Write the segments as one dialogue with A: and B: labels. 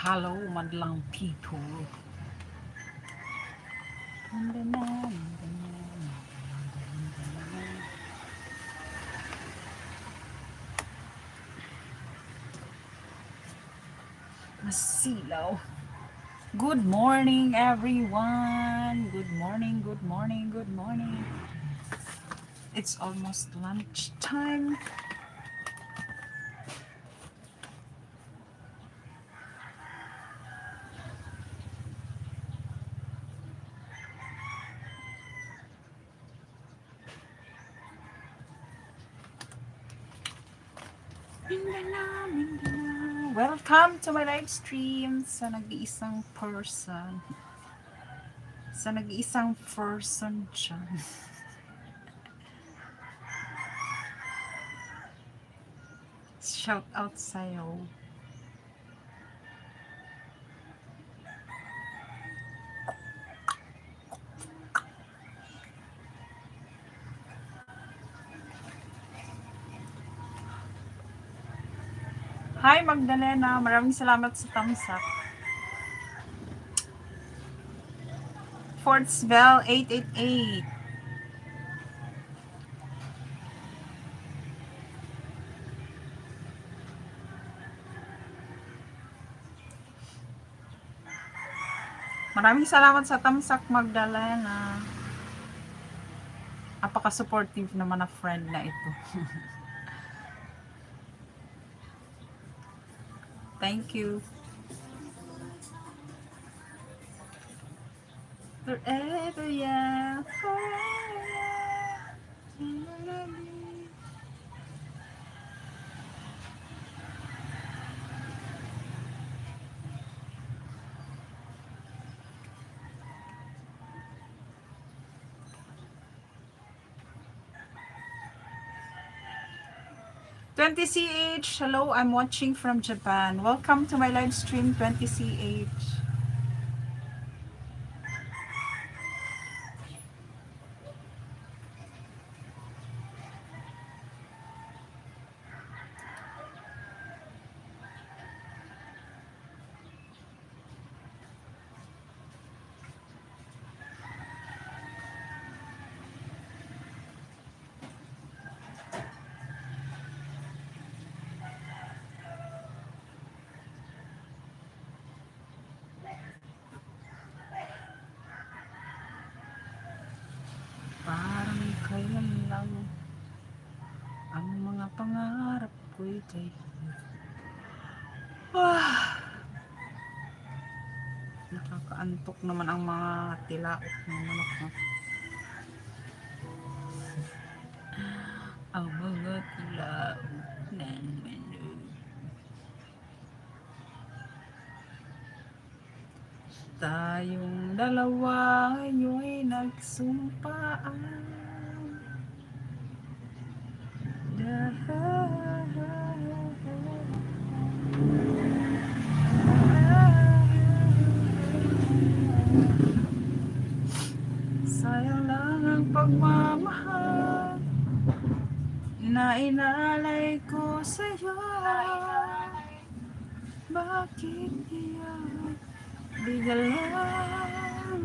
A: Hello, madlang people. Masilaw. Good morning, everyone. Good morning, good morning, good morning. It's almost lunchtime. Welcome to my live stream sa nag-iisang person. Sa nag-iisang person dyan. Shout out sa'yo. Hi Magdalena, maraming salamat sa thumbs up. Fortsbell 888. Maraming salamat sa thumbs up Magdalena. Apaka-supportive naman na friend na ito. Thank you. Forever, yeah. Forever. 20CH, hello, I'm watching from Japan. Welcome to my live stream, 20CH. Parang kailan lang ang mga pangarap ko'y kay nakakaantok naman ang mga tilaok ng manok mo. Ang mga tilaok ng manok. Tayong dalawa ngayon'y nagsumpaan. Sayang lang ang pagmamahal na inalay ko sa'yo. Bakit iyan di galang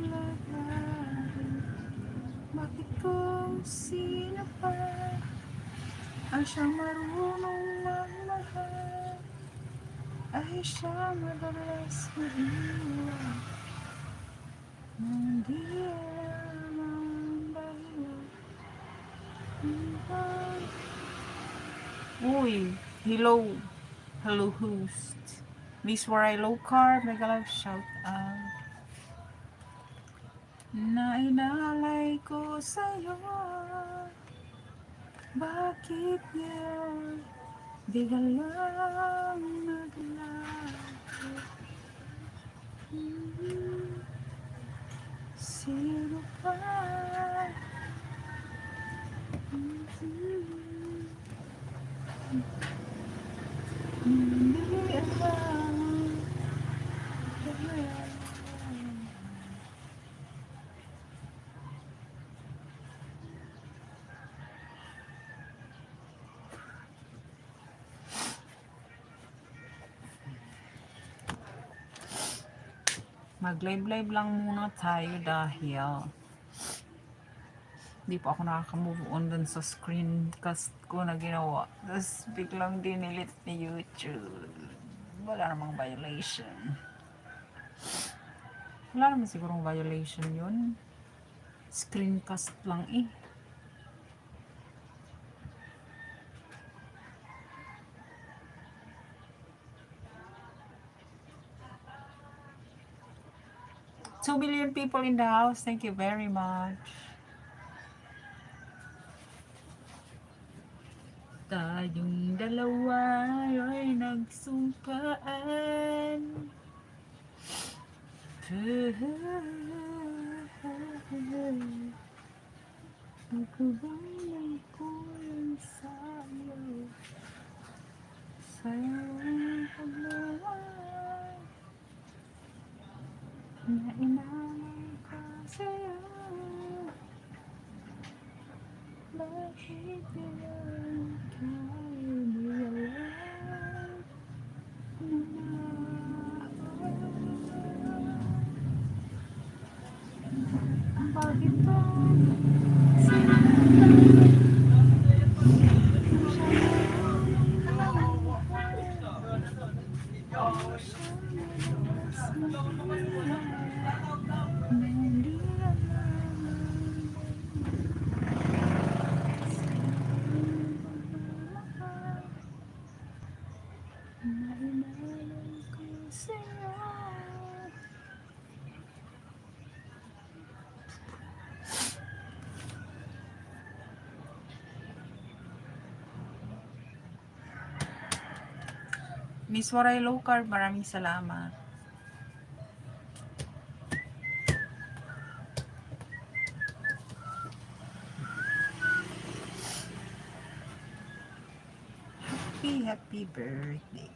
A: lagay? Bakit kung sino pa ang siyang marunong magmahal ay siya madalas maiwan? Hindi alam ang dahilan. Uy, hello. Hello host. Miss Waray Low Carb, mega love shout out. Na inalay ko sa'yo. Bakit yan? Di ka lang naglago. Sino pa? Hindi alam. Mag-live-live lang muna tayo dahil hindi pa ako nakaka-move on dun sa screencast ko na ginawa. Tapos biglang dinilit ni YouTube. Wala namang violation. Wala naman sigurong violation yun. Screencast lang eh. Two million people in the house. Thank you very much. Tayong dalawa ay nagsumpaan. Ako ba'y nagkulang sa'yo? Sa'yo ang pagmamahal na inalay ko sa'yo. Bakit ngayon ikaw niyawag na bakit ba Miss Waray Low Carb, maraming salamat. Happy birthday. Happy birthday.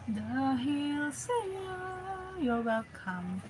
A: Dahil sa'yo, you're welcome.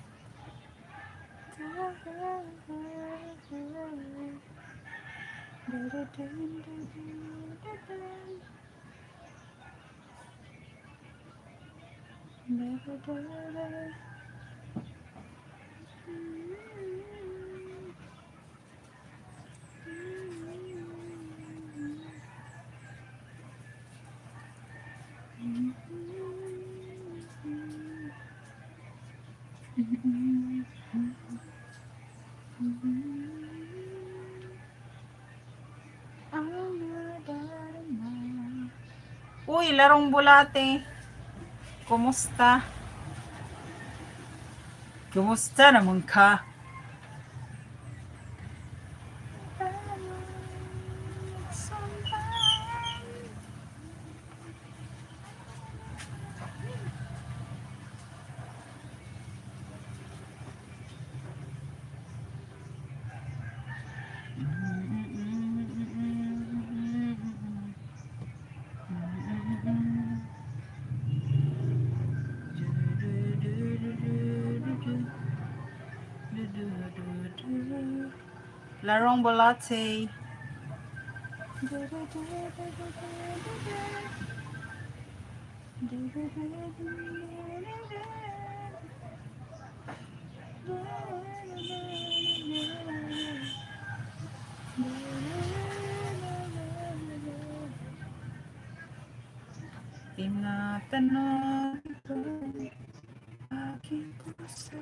A: Uy, larong bulate. Kumusta? Kumusta naman ka? Larong bulate. Tinatanong ko aking puso.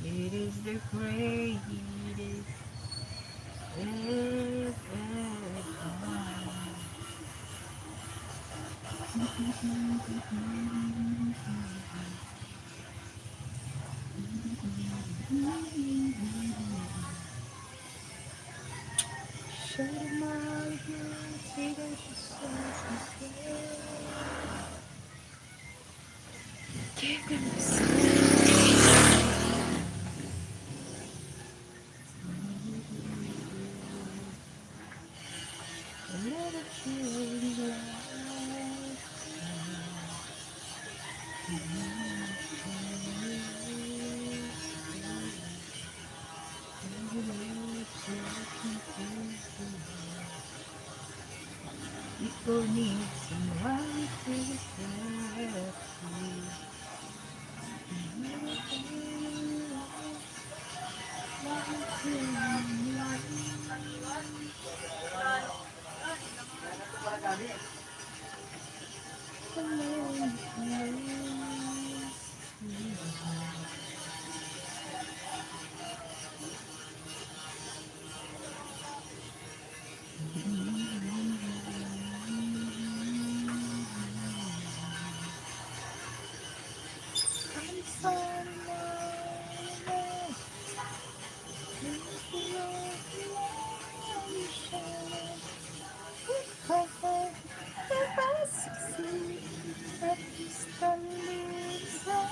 A: It is the greatest ever. Show my beauty that you so give them the let it feel people need someone to help you. If I succeed, at least I live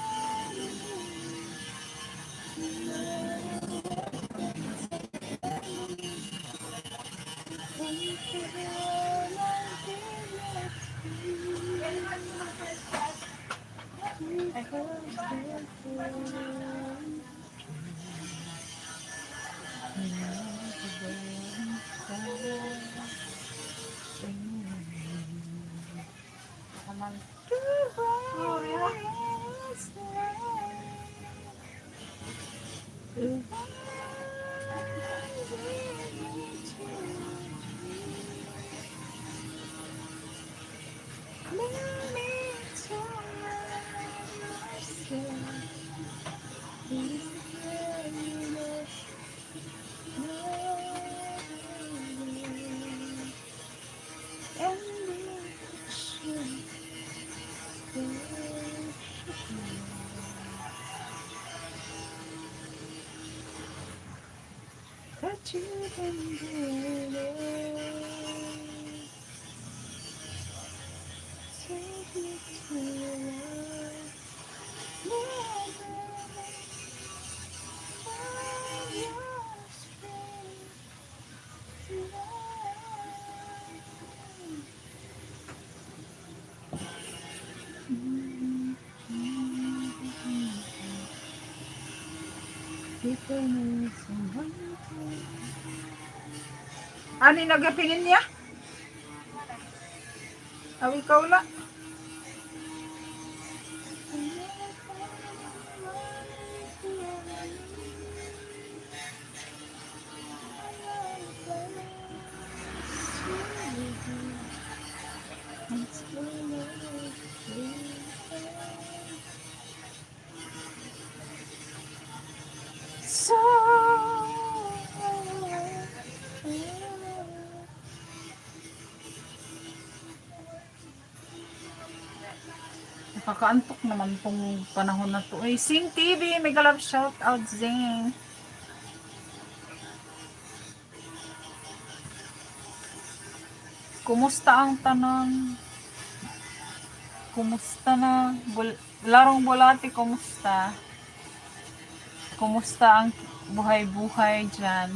A: that you can do it. Take me to people need someone to. Ani nagapingin niya? Awi ka wala? So nakakaantok naman tong panahon na to. Ay, Sing TV, mega love shout out, Zing. Kumusta ang tanan? Kumusta na? Larong bulati, kumusta? Kumusta ang buhay-buhay dyan?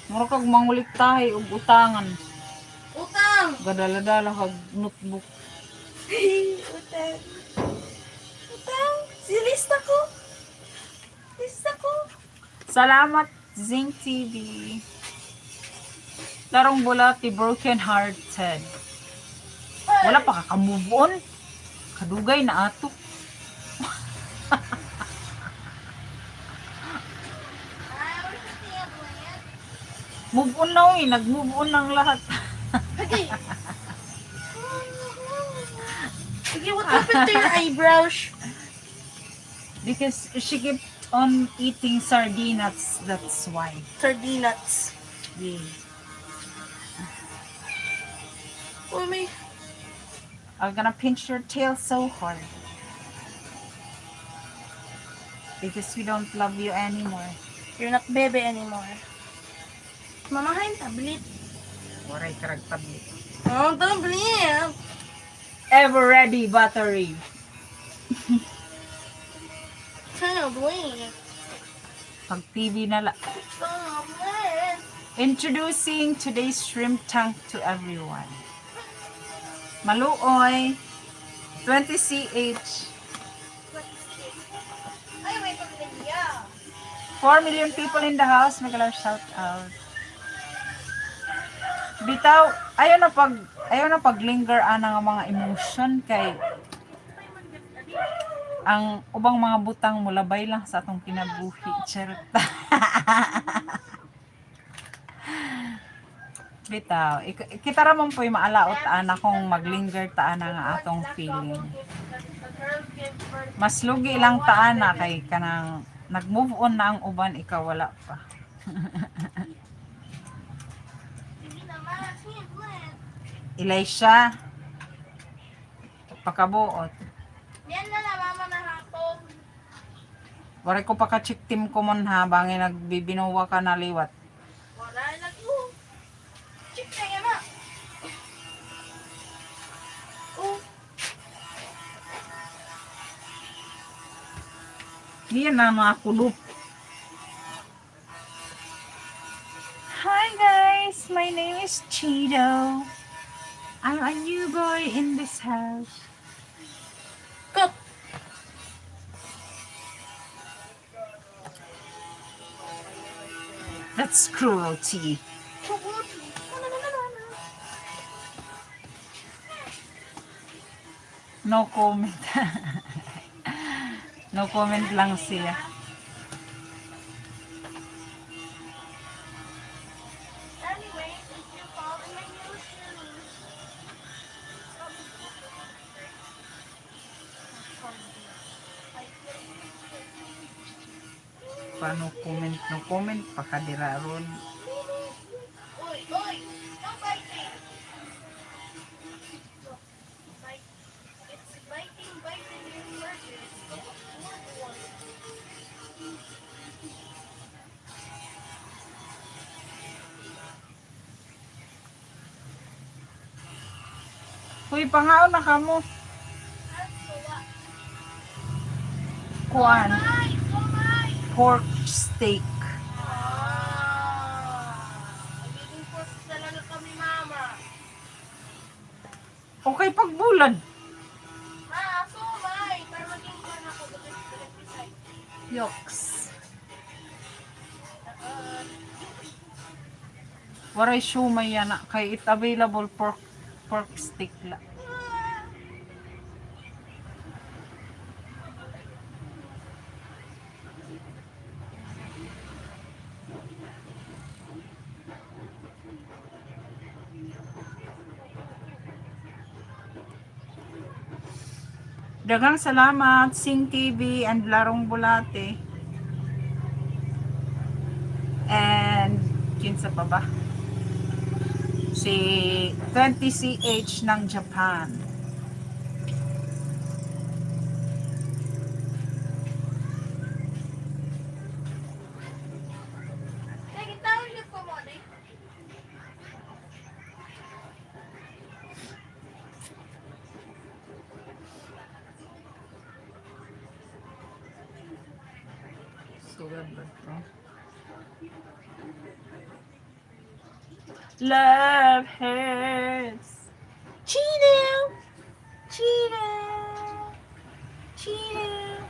A: Mura kag mangulik tahi og utangan.
B: Utang!
A: Gadala-dala kag notebook.
B: Utang. Utang! Silista ko! Lista ko!
A: Salamat Zing TV. Larong bulati broken hearted. Wala pa ka-move on. Kadugay na ato. Move on na nag-move on ng lahat.
B: Okay. Okay, what happened to your eyebrows?
A: Because she kept on eating sardines, that's why.
B: Sardinas.
A: Yeah.
B: Oh, may...
A: I'm gonna pinch your tail so hard. Because we don't love you anymore.
B: You're not baby anymore. Mama, hain tablet.
A: Waray karag tablet.
B: Oh, tablet!
A: Ever ready battery.
B: Tablet.
A: Pag TV na la.
B: Tablet.
A: Introducing today's shrimp tank to everyone. Maluoy, 20CH,
B: Ay, may pagkakaya.
A: 4 million people in the house. Make a large shout out. Bitaw, ayaw na paglinger ana nga mga emotion kay ang ubang mga butang mulabay lang sa atong kinabuhi. Charot. Bitaw, kita ramon po'y maalaot ana kung maglinger taana nga atong feeling. Mas lugi lang taana kay kanang nag-move on na ang uban, ikaw wala pa. Elisha, pakabuot.
B: Yan na mama na hapon.
A: Waray ko pa ka-check team ko mon ha, bangin nagbibinuwa ka na liwat.
B: Wala na ko. Check na yan na. Oh.
A: Diyan na mga kulop. Hi guys, my name is Cheeto. I'm a new boy in this house.
B: Cut.
A: That's cruelty. No comment. No comment lang siya.
B: Anyway, if you fall in my new shoes.
A: Paano comment? No comment. Pakadira ron.
B: Oy, oy, don't bite me. Look, bite. It's biting your burgers.
A: Uy, pangaon na ka mo. Kuan. Pork steak.
B: Magiging post talaga kami, mama.
A: Okay, pagbulan.
B: Sumay. Para maging pan ako. Beside.
A: Yoks. Waray shumay yan na. Kay it available pork steak la. Daghang salamat, Sing TV and Larong Bulate. And, kinsa pa ba? Si 20CH ng Japan.
B: Lagi tayo siya po mo, di?
A: Sugar ba ito? Love hurts. Cheating. Cheating. Cheating.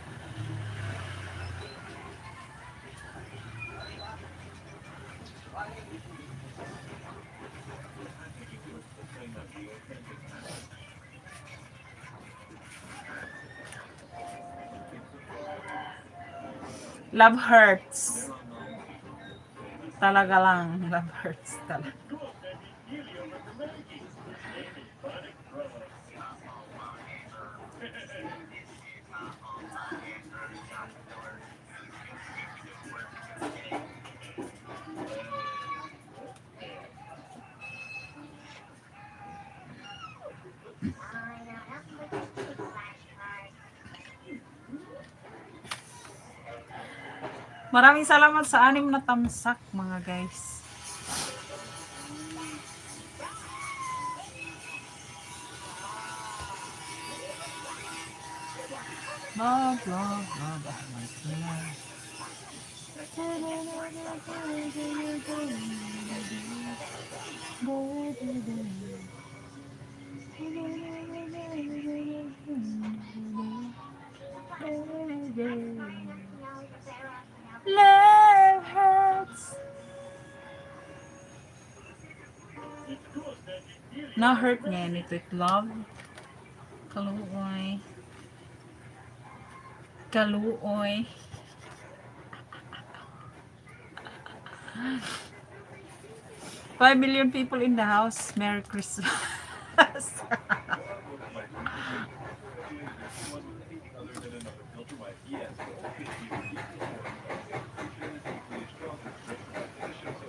A: Love hurts. Talaga lang. Love hurts talaga. Maraming salamat sa 6 na tamsak, mga guys. Love, love, love, love. Love hurts. Na-hurt niya nito it love. Kaluoy. Kaluoy. 5 million people in the house. Merry Christmas.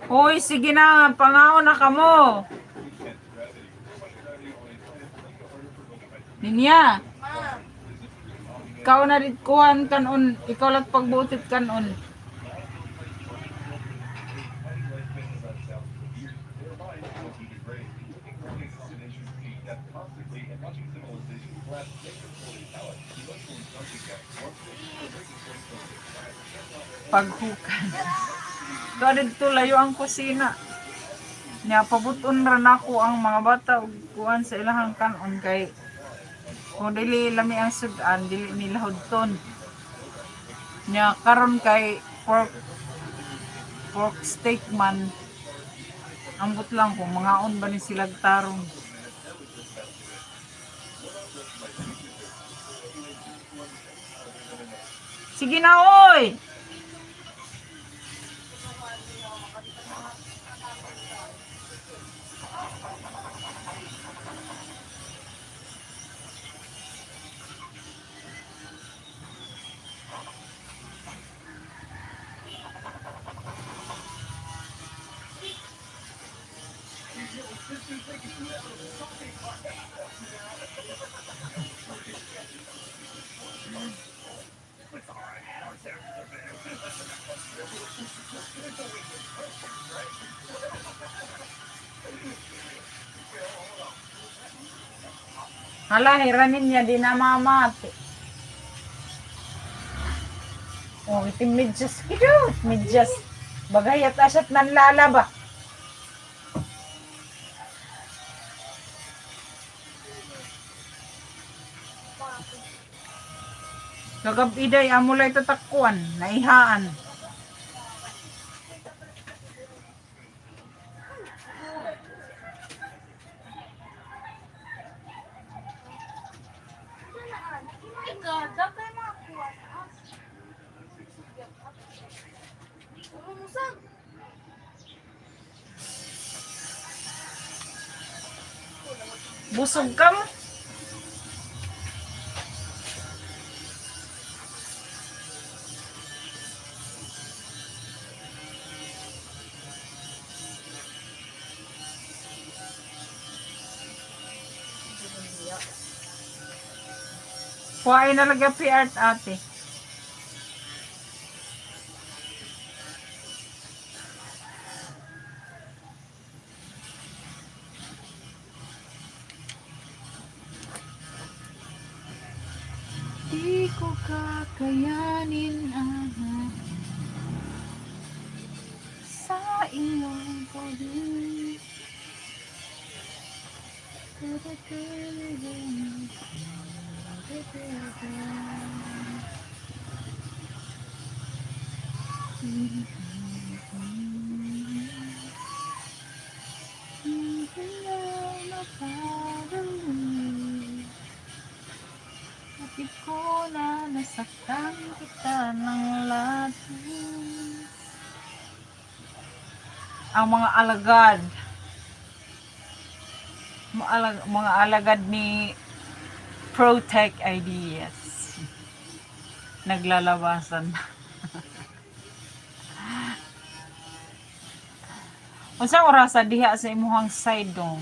A: Hoy, sige na, pangaon na kamo. Ninya,
B: Ma,
A: ikaw na rin kuhan kanon, ikaw lang pagbutit kanon. Paghukan. Ikaw dito layo ang kusina. Nya pabuton ra nako ang mga bata ug kuan sa ilahang kanon kay kung dili lami ang sudan dili nila hudton. Nya karon kay pork steak man ambot lang kung mangaon ba ni sila tarong. Sige na oy. Hala, hiranin niya, di na mamati. Oh, itim medyas cute. Medyas. Bagayat asyat nanlalaba. Kagabiday, amulay tatakkuan, naihaan.
B: ikaw, dagay na ako. Umusag.
A: Busog ka mo. Kuhain na lang yung art ate. Di ko kakayanin ang sa iyong pag-ibig. Bakit ko na nasaktan kita ng labis? Ang mga alagad, mga alagad ni Protect Ideas naglalabasan. Unsa oras diha sa imuhang side dong?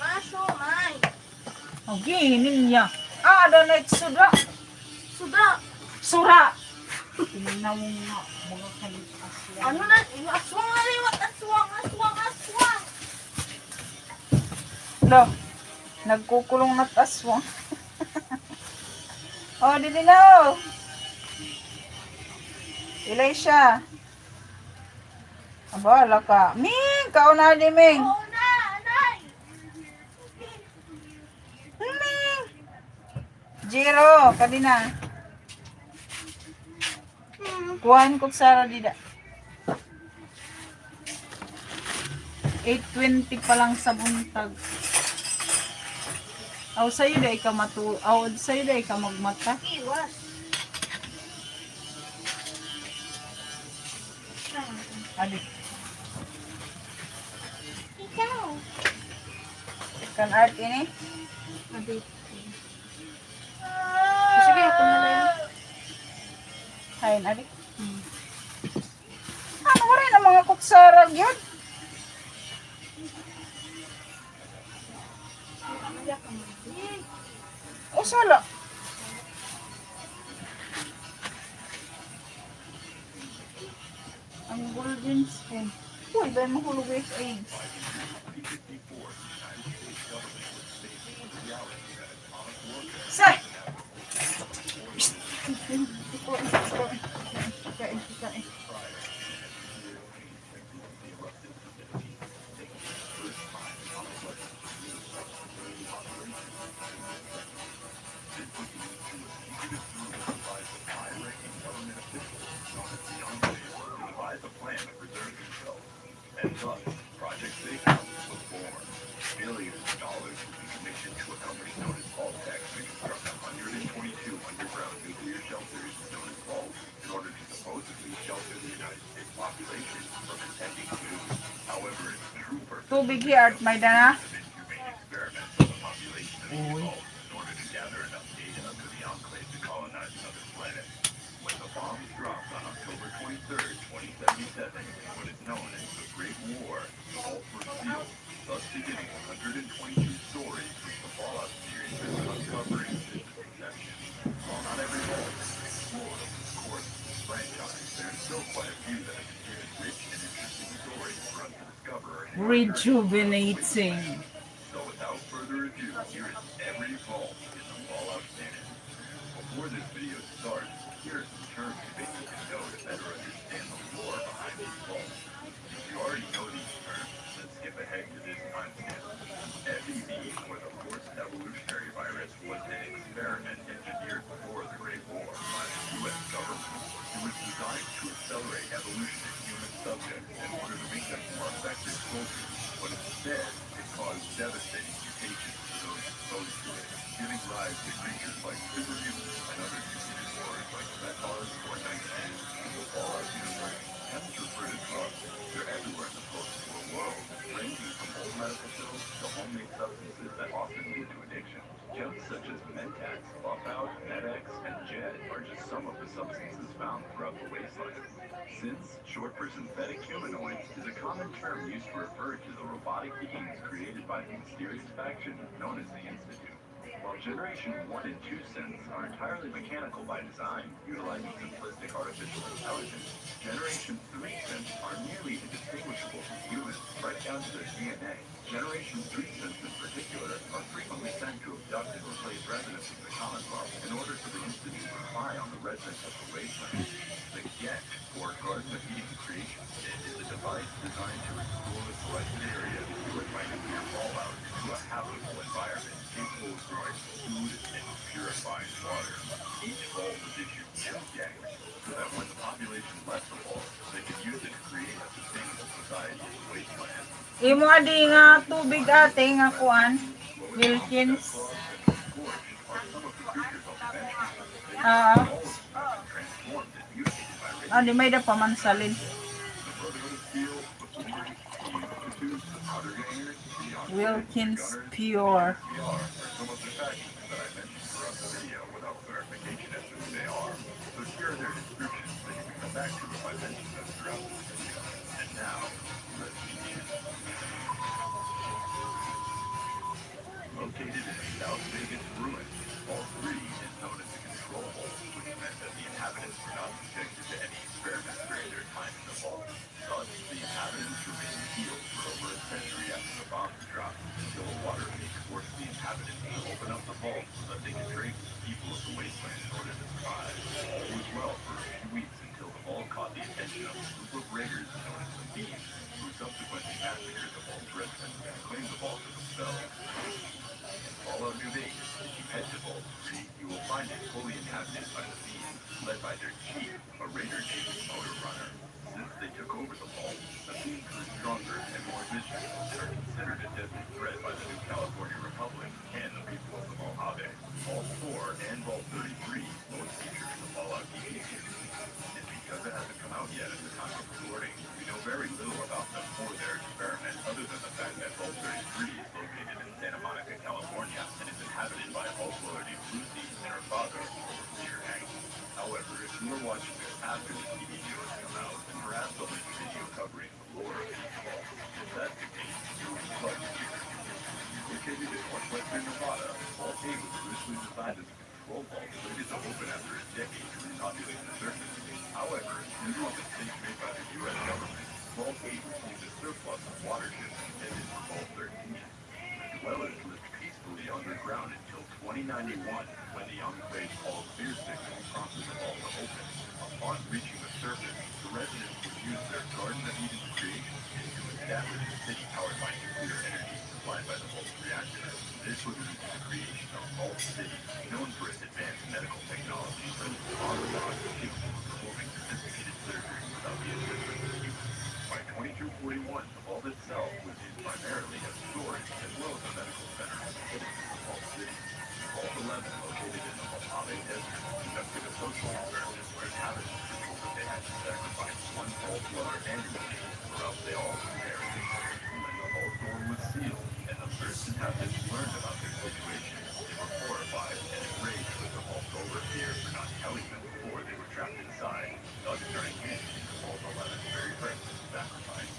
B: Maso, may.
A: Okay, ninya. Ada na suda.
B: Suda.
A: Sura. Tingnan mo nga mga kalipas.
B: Ano na? Aswang na liwat. Aswang.
A: Lo, nagkukulong na aswang. Oh, dili na. Ilay siya. Abala ka. Ming, kauna di Ming.
B: Oo na, anay.
A: Ming. Jiro, kadina. Kuhan ko sa dida. 8:20 pa lang sa buntag. Aw sa'yo day ka sa'yo day ka magmata.
B: Iwas.
A: Adi.
B: Ikaw.
A: Kan art ini.
B: Adi. Sige, ako na lang.
A: Hain, adi. Ano mo rin ang mga kutsara yun? O sala. Ang golden spoon. Uy, ba mahulog with eggs? Say! Kain.
C: And thus, Project Big House was born. Millions of dollars will be commissioned to a company known as Vault-Tec to construct 122 underground nuclear shelters known as vaults in order to supposedly shelter the United States population from impending doom. However, its true purpose
A: Tubig here, may dana.
C: is inhumane experiments on the population of these vaults in order to gather enough data for the Enclave to colonize another planet. When the bombs dropped on October 23rd, 2077, what is known as the Great War, the vaults were sealed, thus beginning 122 stories which the Fallout series has been uncovering since its inception. While not every vault has been explored over the course of this franchise, there are still quite a few that have contributed rich and interesting stories for us to discover and
A: Rejuvenating.
C: so without further ado, here is every vault in the Fallout canon. Before this video starts, here are some terms you basically know to better understand the lore behind these vaults. If you already know these terms, let's skip ahead to this timestamp. FEV, or the Forced Evolutionary Virus, was an experiment engineered before the Great War by the U.S. government. It was designed to accelerate evolution in human subjects in order to make them more effective soldiers, but instead, it caused devastating mutations to those exposed to it, giving rise to creatures like super mutants and other mutant wars like Centaurs or Nightmares in the Fallout universe. Temperature British drugs, they're everywhere in the post-war world, ranging from old medical pills to homemade substances that often lead to addiction. Gems such as Mentax, Buffout, Med-X, and Jed are just some of the substances found throughout the wasteland. Synths, short for synthetic humanoids, is a common term used to refer to the robotic beings created by the mysterious faction known as the Institute. While Generation 1 and 2 synths are entirely mechanical by design, utilizing simplistic artificial intelligence, Generation 3 synths are nearly indistinguishable from humans, right down to their DNA. Generation 3 synths in particular are frequently sent to abduct and replace residents of the Commonwealth in order for the Institute to spy on the residents of the wasteland. The Get, or Garden of Eden Creation Kit, is a device designed to purifying water. Each vault was issued gym gangs so that when the population left the vault, they could use it to create a sustainable society in the wasteland.
A: Imo adi nga tubig ate nga kuan. Wilkins.
C: Clogged and scorched are some of the creatures I'll be mentioning. They
A: Ah,
C: all of them have been transformed and mutated by
A: adi
C: radiation.
A: may da pamansalin.
C: The Brotherhood of Steel, the Bleeders, the Institute, the Powder Gangers, the Unsported, the
A: Wilkins
C: Gunners,
A: Pure.
C: and the SBR are some of the factions that I mentioned throughout the video without clarification as to who they are. So here are their descriptions that you can come back to if I mention them throughout this video. And now, let's begin. Located in the South Vegas ruins, Vault 3 is known as the Control Vault, which meant that the inhabitants were not subjected to any experiments during their time in the vault. Thus, the inhabitants remained healed for over a century after the bombs dropped, until a water leak forced the inhabitants to open up the vault so that they could trade with the people of the wasteland in order to survive. All was well for a few weeks until the vault caught the attention of a group of raiders known as the Thieves, who subsequently massacred the vault's residents and claimed the vault for themselves. Fallout New Vegas, if you head to Vault 3, you will find it fully inhabited by the Thieves, led by their chief, a raider named Motor Runner. Since they took over the vault, the Thieves grew stronger and more vicious, and are considered a deadly threat by the New California Republic and the people of the Mojave. Vault 4 and Vault 33 both feature in the Fallout TV series. And because it hasn't come out yet at the time of recording, we know very little about them or their experiment, other than the fact that Vault 33 is located in Santa Monica, California, and is inhabited by a vault dweller named Lucy and her father, Overseer Hank. However, if you are watching this after the TV show has come out, then perhaps I'll make a video covering the lore of each vault. If that's the case, you will be plugged into your computer. Located in northwestern Nevada, Vault 8 was originally designed as a control vault slated to open after a decade to repopulate the surface. However, due to a mistake made by the U.S. government, Vault 8 received a surplus of water ships intended for Vault 13. The dwellers lived peacefully underground until 2091, when the enclave called Fear Signal prompted the vault to open. Upon reaching the surface, the residents would use their Garden of Eden creation kit to establish a city powered by nuclear energy supplied by the vault's reactor. This would lead to the creation of Vault City, known for its advanced medical technology such as robots capable of performing sophisticated surgery without the assistance of humans. By 2241, the vault itself was used primarily as storage as well as a medical center headed to Vault City. Vault 11, located in the Mojave Desert, conducted a social experiment where inhabitants were told that they had to sacrifice one vault dweller annually, or else they all would perish. When the vault door was sealed, and the first inhabitants learned about their situation, they were horrified and enraged with the vault's overseer for not telling them before they were trapped inside, thus turning him into Vault 11's very first sacrifice.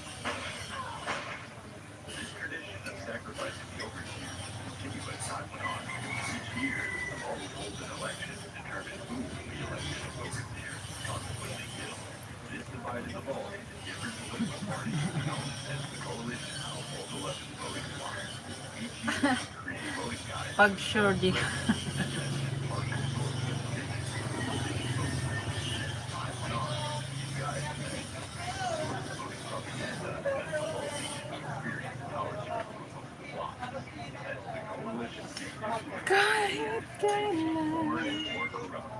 C: This tradition of sacrificing the overseers would continue as time went on. Each year, the vault would hold an election to determine who would be elected as overseer, consequently killed. This divided the vault into different political parties known as the Coalition of Vault 11 Voting Blocks. Each year, they would create voting guides
A: Pag sure di.
C: as an impartial source of information for who they should vote for. As time went on, these guides became a source of voting propaganda as the vault began to experience power struggles among the blocks. As the coalition gained influence,
A: Kahit
C: more
A: kailan.
C: and more corrupt.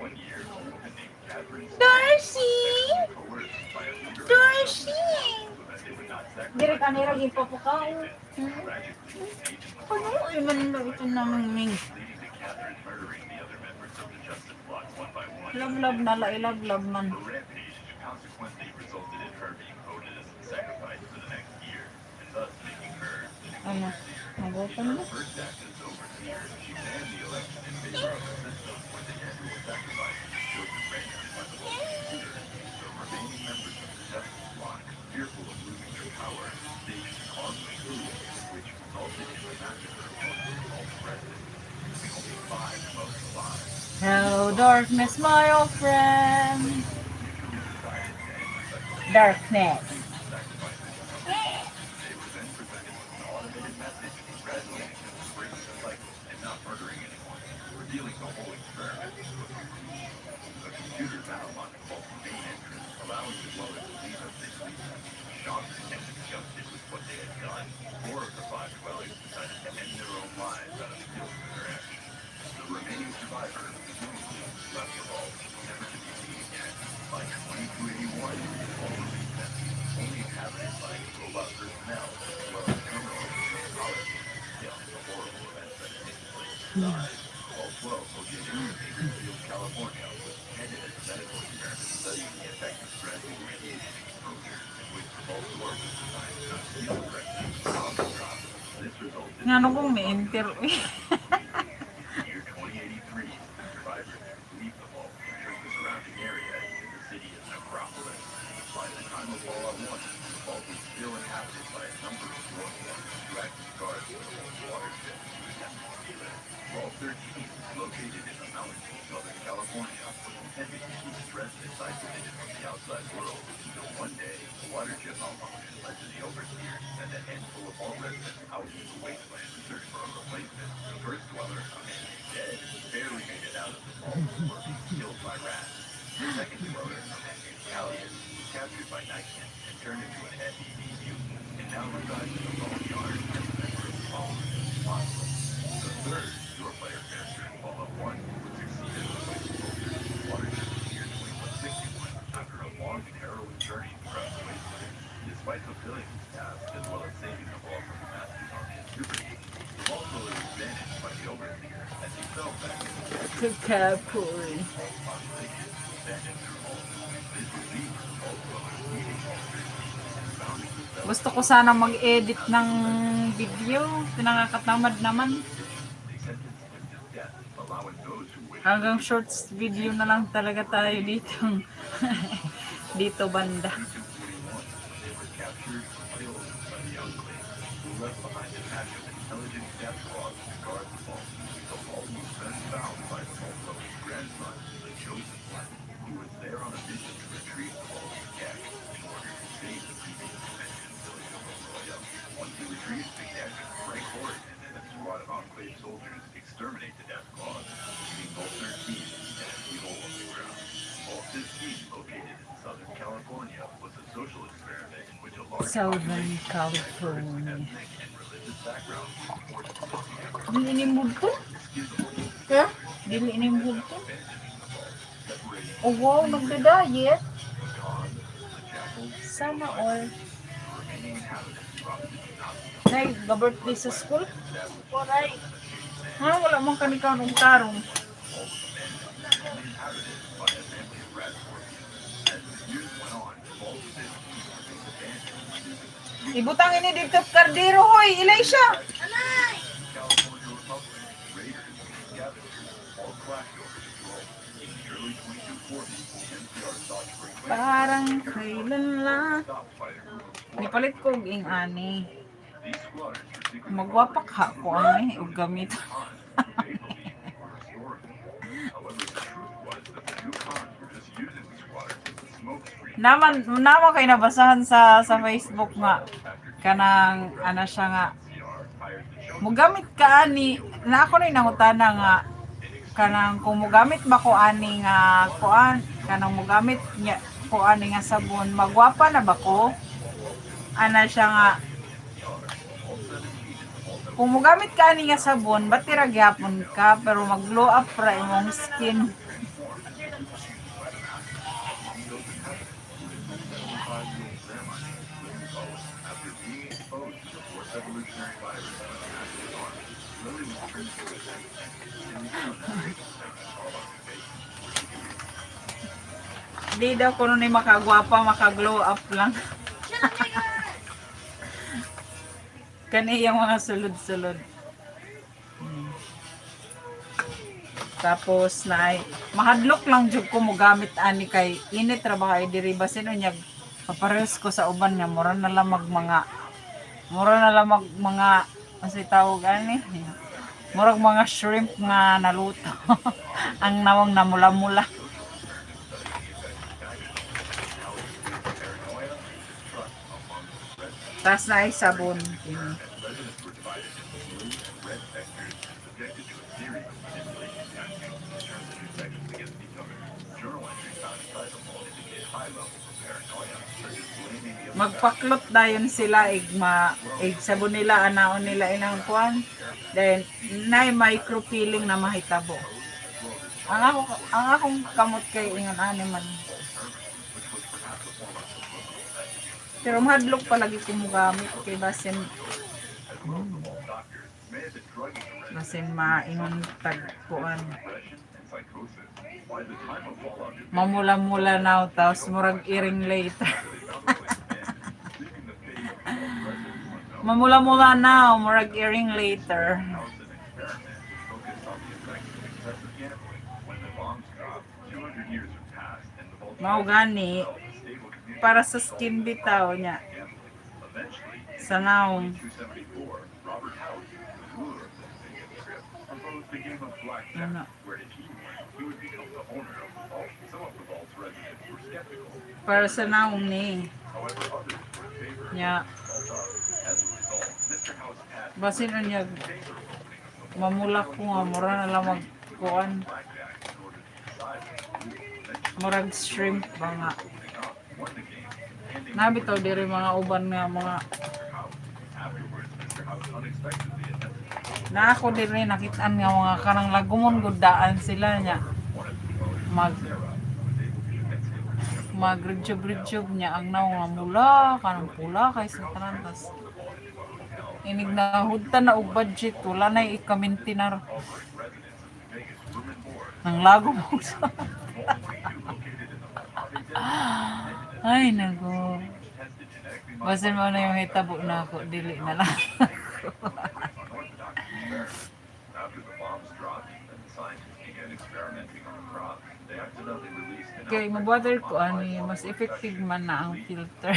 C: One year, a woman named Catherine
A: Darcy!
C: was coerced by a leader of the
A: Darcy!
C: so that they would not
A: Dire
C: sacrifice
A: ka
C: the
A: nila
C: vote.
A: gipapukaw.
C: Tragically, Agent
A: Ano?
C: LaFontaine
A: Ay, manila ito namang ming.
C: leading to Catherine murdering the other members of the Justice Bloc one by one.
A: Love na lailablab man.
C: Her rampage consequently resulted in her being voted as the sacrifice for the next year, and thus making her the new
A: Ano?
C: overseer.
A: Nagutom
C: In
A: na?
C: her first act as overseer, she banned the election in favor of a system where the annual sacrifice was chosen randomly by the local computer. The remaining members of the Justice Bloc, fearful of losing their power, staged a costly coup, which resulted in the massacre of most of the vault's residents, leaving only 5 folks alive.
A: Hello, darkness, my old friend.
C: Mutually decided to end the cycle of
A: Darkness.
C: sacrifices. They were then presented with an automated message congratulating them for breaking the cycle and not murdering anyone, revealing the whole experiment to a conclusion. The computer then unlocked Vault's main entrance, allowing the dwellers to leave as they pleased. Shocked and disgusted with what they had done, 4 of the 5 dwellers decided to end their own lives out of guilt for their actions. The remaining survivors left the vault, never to be seen again. By 2281, the vault was exempt, only inhabited by robot personnel, as well as terminal psychologists, detailing the horrible events that had taken place inside. Vault 12, located in Bakersfield, California, was intended as a medical experiment studying the effects of stress and radiation exposure, in which the vault door was designed to not feel the pressure of atomic drops. This resulted
A: Nga
C: in
A: ano kung may enter eh.
C: the year 2083, survivors could leave the vault, entering the surrounding area into the city of Necropolis. By the time of Fallout 1, the vault was still inhabited by a number of stormwater who acted guard for the whole watershed to attempt to steal it. Vault 13, located in the mountains of Southern California, was intended to keep residents isolated from the outside world until one day a water jet malfunction led to the overseers and a handful of vault residents out in the wasteland to search for a replacement. The first dweller, a man named Dead, barely made it out of the vault before being killed by rats. The second dweller, a man named Ellie, was captured by Nightman and turned into an SED mutant, and now resides in a bone yard as a member of the Followers Monster. The third pure-player character in Fallout 1 would succeed as the Witch Soldier to the watershed in the year 2161 after a long and harrowing journey across the wasteland. Despite fulfilling his task, as well as saving the vault from the master's army of super mutants, the vault dweller was banished by the Overseer as he fell back into the
A: Kakapoy.
C: population abandoned their home. This would lead to the vault dweller leaving Vault 13 and founding the cell.
A: Gusto ko sana mag-edit ng video. Pinangakatamad naman.
C: They sentenced him to death, allowing those who wish
A: Hanggang shorts video na lang talaga tayo dito. Dito banda.
C: 241, they were captured and killed by the Enclave, who left behind a pack of intelligent death claws to guard the vault. The vault was then found by the vault dweller's grandson, the Chosen One, who was there on a mission to retrieve the vault's cache in order to save the previous mentioned village of Aurora. Once he retrieved the cache, Frank Horrigan and a squad of Enclave soldiers exterminate the death claws, leaving Vault 13 an empty hole on the ground. Vault 15, located in Southern California, was a social experiment in which a large
A: Southern
C: population
A: California.
C: ethnic and religious backgrounds were forced to live together.
A: Dili inimbog to?
C: Schism
A: Ha? Dili inimbog to?
C: abandoning the vault, separating
A: Oh wow, nagda-diet.
C: the cons, the jackals,
A: Sana all.
C: remaining inhabitants dropped into Nazi
A: Nay, ga-birthday sa school?
B: Waray.
A: Ha? Wala mong kanikaw ng tarong.
C: only inhabited by a family of rat scorpions. As the years went on, Vault 15 remained abandoned.
A: Ibutang ini dito kardero hoy, ilay siya.
B: Anay!
C: California Republic, raiders, scavengers, all clashed over control. In the early 2240s, NCR sought to bring
A: Parang kailan lang.
C: stopped by a group of
A: Nipalit ko og ing ani.
C: these squatters were secretly
A: Magwapak ha ko ani og gamit.
C: cons who they believed were historical. However, the truth was that the new cons were just using the squatters as a smokescreen.
A: Naman kay nabasahan sa Facebook nga kanang ana siya nga
C: NCR hired the chosen
A: mugamit ka ani na ako na nangutana nga kanang kung mugamit ba ko ani nga kuan kanang mugamit niya ko ani nga sabon magwapa na ba ko ana siya nga kung mugamit ka ani nga sabon ba't tira gyapon ka pero mag glow up ra imong skin.
C: after being exposed to the fourth evolutionary virus by the master's army. Lily was turned to a sex and returned to the all occupation.
A: Di daw kuno ni makagwapa makaglow up lang. Kani yung mga sulod-sulod. Tapos na ay mahadlok lang jud ko mo gamit ani kay init ra ba kay diri basin unyag paparehas ko sa uban nga mura na lang mga ano tawag ani murag mga shrimp nga naluto ang nawang namula-mula. Tas na ay sabon.
C: Residents were divided into blue and red sectors and subjected to a series of manipulation tactics to turn the two sections against each other. Journal entries found inside the vault indicate high levels of paranoia, such as blaming the other
A: Magpaklot dayon sila ig sabon nila anaon nila ilang kuan then nay micro peeling na mahitabo.
C: as well as
A: Ang akong kamot kay ingon ani man. Pero mahadlok palagi ko mo gamit kay basin
C: May have been drugging the
A: basin maingon tagpuan.
C: depression and psychosis. By the time of fallout,
A: Mamula-mula now tapos murag iring later.
C: leaving the fate of the residents unknown.
A: Mamula-mula now murag iring later.
C: House an experiment focused on the effects of excessive gambling. When the bombs dropped, 200 years have passed, and the Baltimore
A: Mao gani
C: developed a stable community
A: para sa skin bitaw niya.
C: gambling. Eventually, in
A: Sa naong
C: 274, Robert House, the ruler of the Vegas Strip, proposed the game of blackjack,
A: Ano?
C: where if he won, he would become the owner of the vault. Some of the vault's residents were skeptical.
A: para sa naong ni
C: However, others were in favor.
A: nya
C: As a result, Mr. House passed
A: basin unya
C: in favor of opening up the
A: mamula ko nga mura na lang magkuan
C: blackjack in order to decide who eventually
A: murag shrimp ba nga.
C: won the game, handing
A: Nabitaw diri mga uban nga mga
C: Mr. House. Afterwards, Mr. House unexpectedly attempted
A: na ako diri nakitaan nga mga kanang lagumon gud daan sila nya mag magrejob niya ang naw nga mula kanang pula kay sa tanan tas inig na hudta na og budget wala na ikamintinar nang lago mo sa ay nago basin mo na yung hitabo na ako dili na lang
C: after the bombs dropped and the scientists began experimenting on the crop. They accidentally released an
A: kay mabuhater ko ani mas effective man na ang filter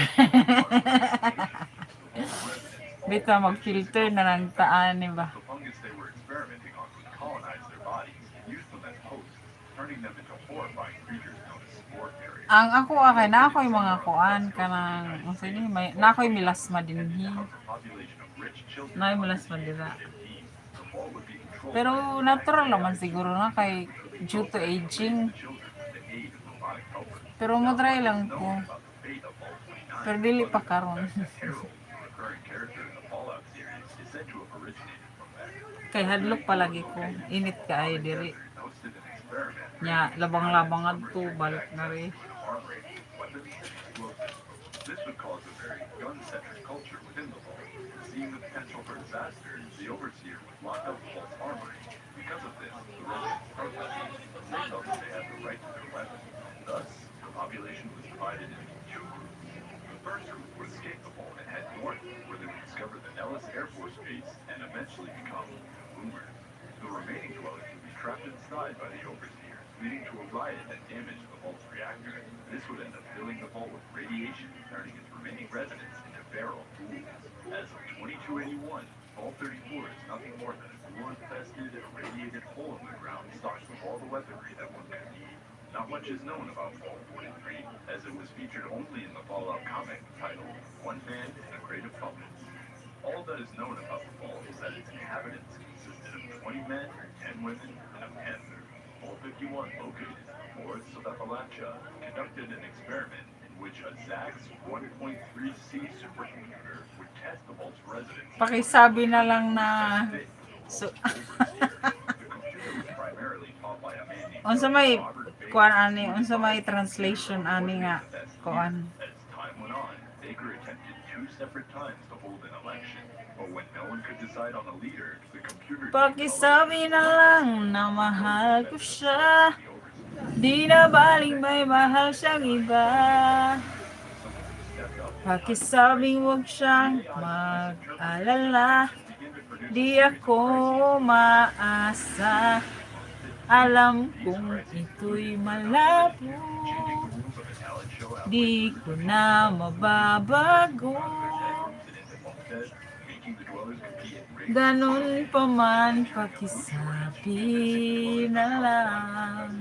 A: bita mag-filter na lang taan ni ba
C: The fungus they were experimenting on would colonize their bodies and use them as hosts, turning them into horrifying creatures known as spore carriers.
A: ang ako akay na ako'y mga kuan kanang unsa ni may na ako'y milasma dinhi
C: A population of rich children
A: na milasma dira
C: 15. The fall would be controlled
A: pero natural naman siguro na kay due to aging
C: children with the aid of robotic helpers.
A: pero mo try lang ko
C: About the fate of Vault 29,
A: pero dili pa karon
C: Harold, a recurring character in the Fallout series, is said to have originated from there.
A: kay hadlok palagi ko init ka ay diri
C: Hosted an experiment
A: nya labang-labang adto balik na rin
C: armory, weapons, and explosives. This would cause a very gun-centric culture within the vault. Seeing the potential for disaster, the overseer would lock up the vault's armory. Because of this, the residents protested. They felt that they had the right to their weapons. Thus, the population was divided into two groups. The first group would escape the vault and head north, where they would discover the Ellis Air Force Base and eventually become boomers. The remaining dwellers would be trapped inside by the overseers, leading to a riot that damaged the vault's reactor. This would end up filling the vault with radiation, turning its remaining residents into feral ghouls. As of 2281, Vault 34 is nothing more than a ghoul-infested, irradiated hole in the ground stocked with all the weaponry that one could need. Not much is known about Vault 43, as it was featured only in the Fallout comic titled One Man and a Crate of Puppets. All that is known about the vault is that its inhabitants consisted of 20 men, 10 women, and a panther. Vault 51, located in the forests of Appalachia, conducted an experiment in which a Zax 1.3C supercomputer would test the vault's residents.
A: pakisabi na lang na so
C: The computer was primarily taught by a man named
A: unsa may
C: Robert Baker.
A: kuan ani unsa may translation ani nga kuan
C: As time went on, Baker attempted 2 separate times to hold an election, but when no one could decide on a leader, the computer
A: pakisabi na lang na mahal ko siya di na baling may mahal siyang iba pakisabing huwag siyang mag-alala di ako maasa alam kong ito'y malabo di ko na mababago ganun pa man pakisabi na lang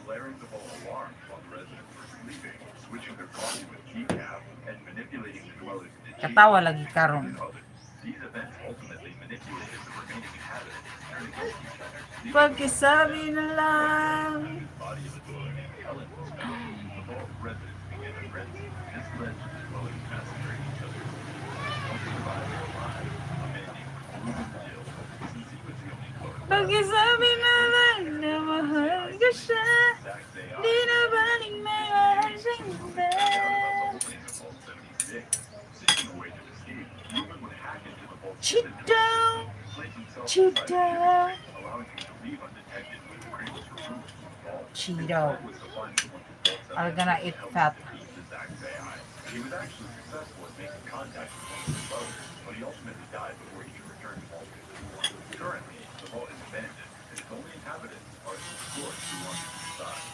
C: blaring the vault alarms while the residents were sleeping, switching their coffee with decaf, and manipulating the dwellers into
A: katawa lagi karon
C: others. These events ultimately manipulated the remaining inhabitants, turning against each other. The
A: pakisabi na lang
C: body of a dweller named Helen was found. The vault residents began to frenzy. This led to the dwellers massacring each other. One survivor alive, a man named Ruben Dill, since he was the only dweller.
A: pakisabi na lang na mahal siya.
C: Zach's AI
A: Di na baling may malasing ba?
C: about the opening of Vault 76. Seeking a way to escape, Ruben would hack into the Vault's
A: Cheat
C: inventory
A: down,
C: system, place himself
A: cheat
C: inside a shipping
A: down.
C: crate, allowing him to leave undetected when the crate was removed from the vault. His
A: Cheeto.
C: plan was to find someone from Vault
A: I'm gonna
C: 76
A: eat
C: to help
A: fat.
C: him defeat the Zach's AI. He was actually successful in making contact with one of the dwellers, but he ultimately died before he could return to Vault 54. Currently, the vault is abandoned, and its only inhabitants are the escorts who wander inside.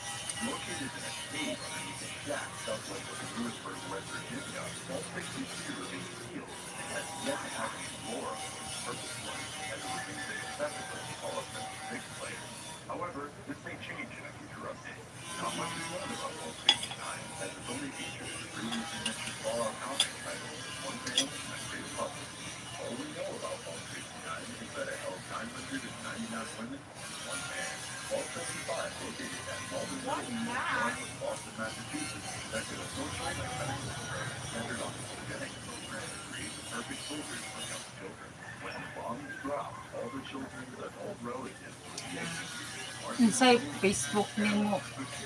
C: Located in a cave underneath a shack southwest of Lewisburg, West Virginia, Vault 63 remains sealed and has yet to have any lore or purpose to it, as it remains inaccessible to Fallout 76 players. However, this may change in a future update. Not much is known about Vault 69, as it's only featured in the previously mentioned Fallout comic titled One Man and a Great Puzzle. All we know about Vault 69 is that it held 999 women and one man. Vault 75, located at Malden Middle School, north of Boston, Massachusetts, conducted a social and medical experiment centered on the eugenics program to create the perfect soldiers for young children. When the bombs dropped, all the children's adult relatives would be executed.
A: Insay Facebook nimo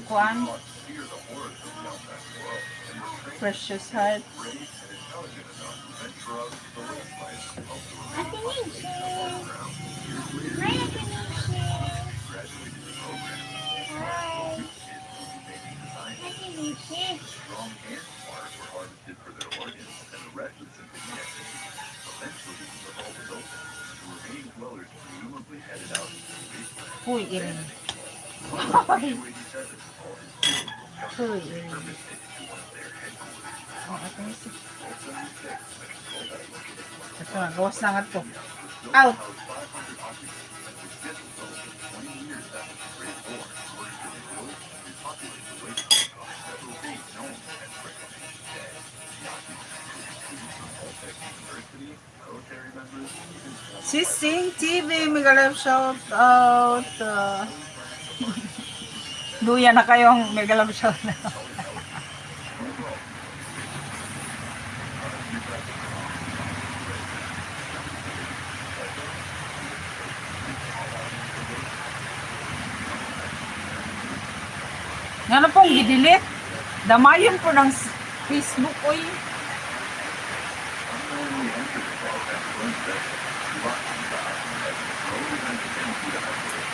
A: kuan
C: Fear the horrors of the outside world and were trained
A: Precious Heart.
C: brave and intelligent enough to venture out into the wasteland to help the
B: Ate
C: remaining population above
B: Nishi.
C: ground. Years later,
B: Hi, Ate Nishi.
C: they graduated the program. Smart,
B: Hi.
C: focused kids would be made into scientists.
B: Ate Nishi.
C: The strong and smart were harvested for their organs, and the rest would simply be executed. Eventually, the vault was opened, and the remaining dwellers presumably headed out into the wasteland.
A: Huy iring.
C: Graduated the vault is sealed,
A: Huy
C: discovered
A: iring.
C: permits taken to one of their headquarters.
A: Oh, ito na si.
C: Vault 76, the control that's located in one of
A: Ito na, gawas na nga to.
C: was built to
A: Out!
C: house 500 occupants, which this was built just 20 years after the Great War in order to rebuild and repopulate the wasteland on several days known as Reclamation Day. The occupants included students from Voltech University, military members, and even former
A: Sising TV, mega live shout out. Luya na kayong mega live shout out. Nga na pong gidilit. Damayon po ng Facebook oy.
C: unknowingly entered the vault after one session. He locked himself and had slowly been pretending to isolate.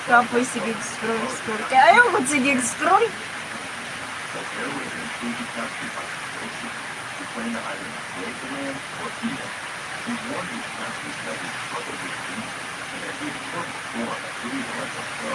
A: Kapoy sige scroll scroll. Kaya ayaw ko sige scroll.
C: But there was an intrusive captured by explosives who claimed to either enslave the land or feed him. He warned his captors that he struggled with demons, and that he had killed before and agreed to let them go.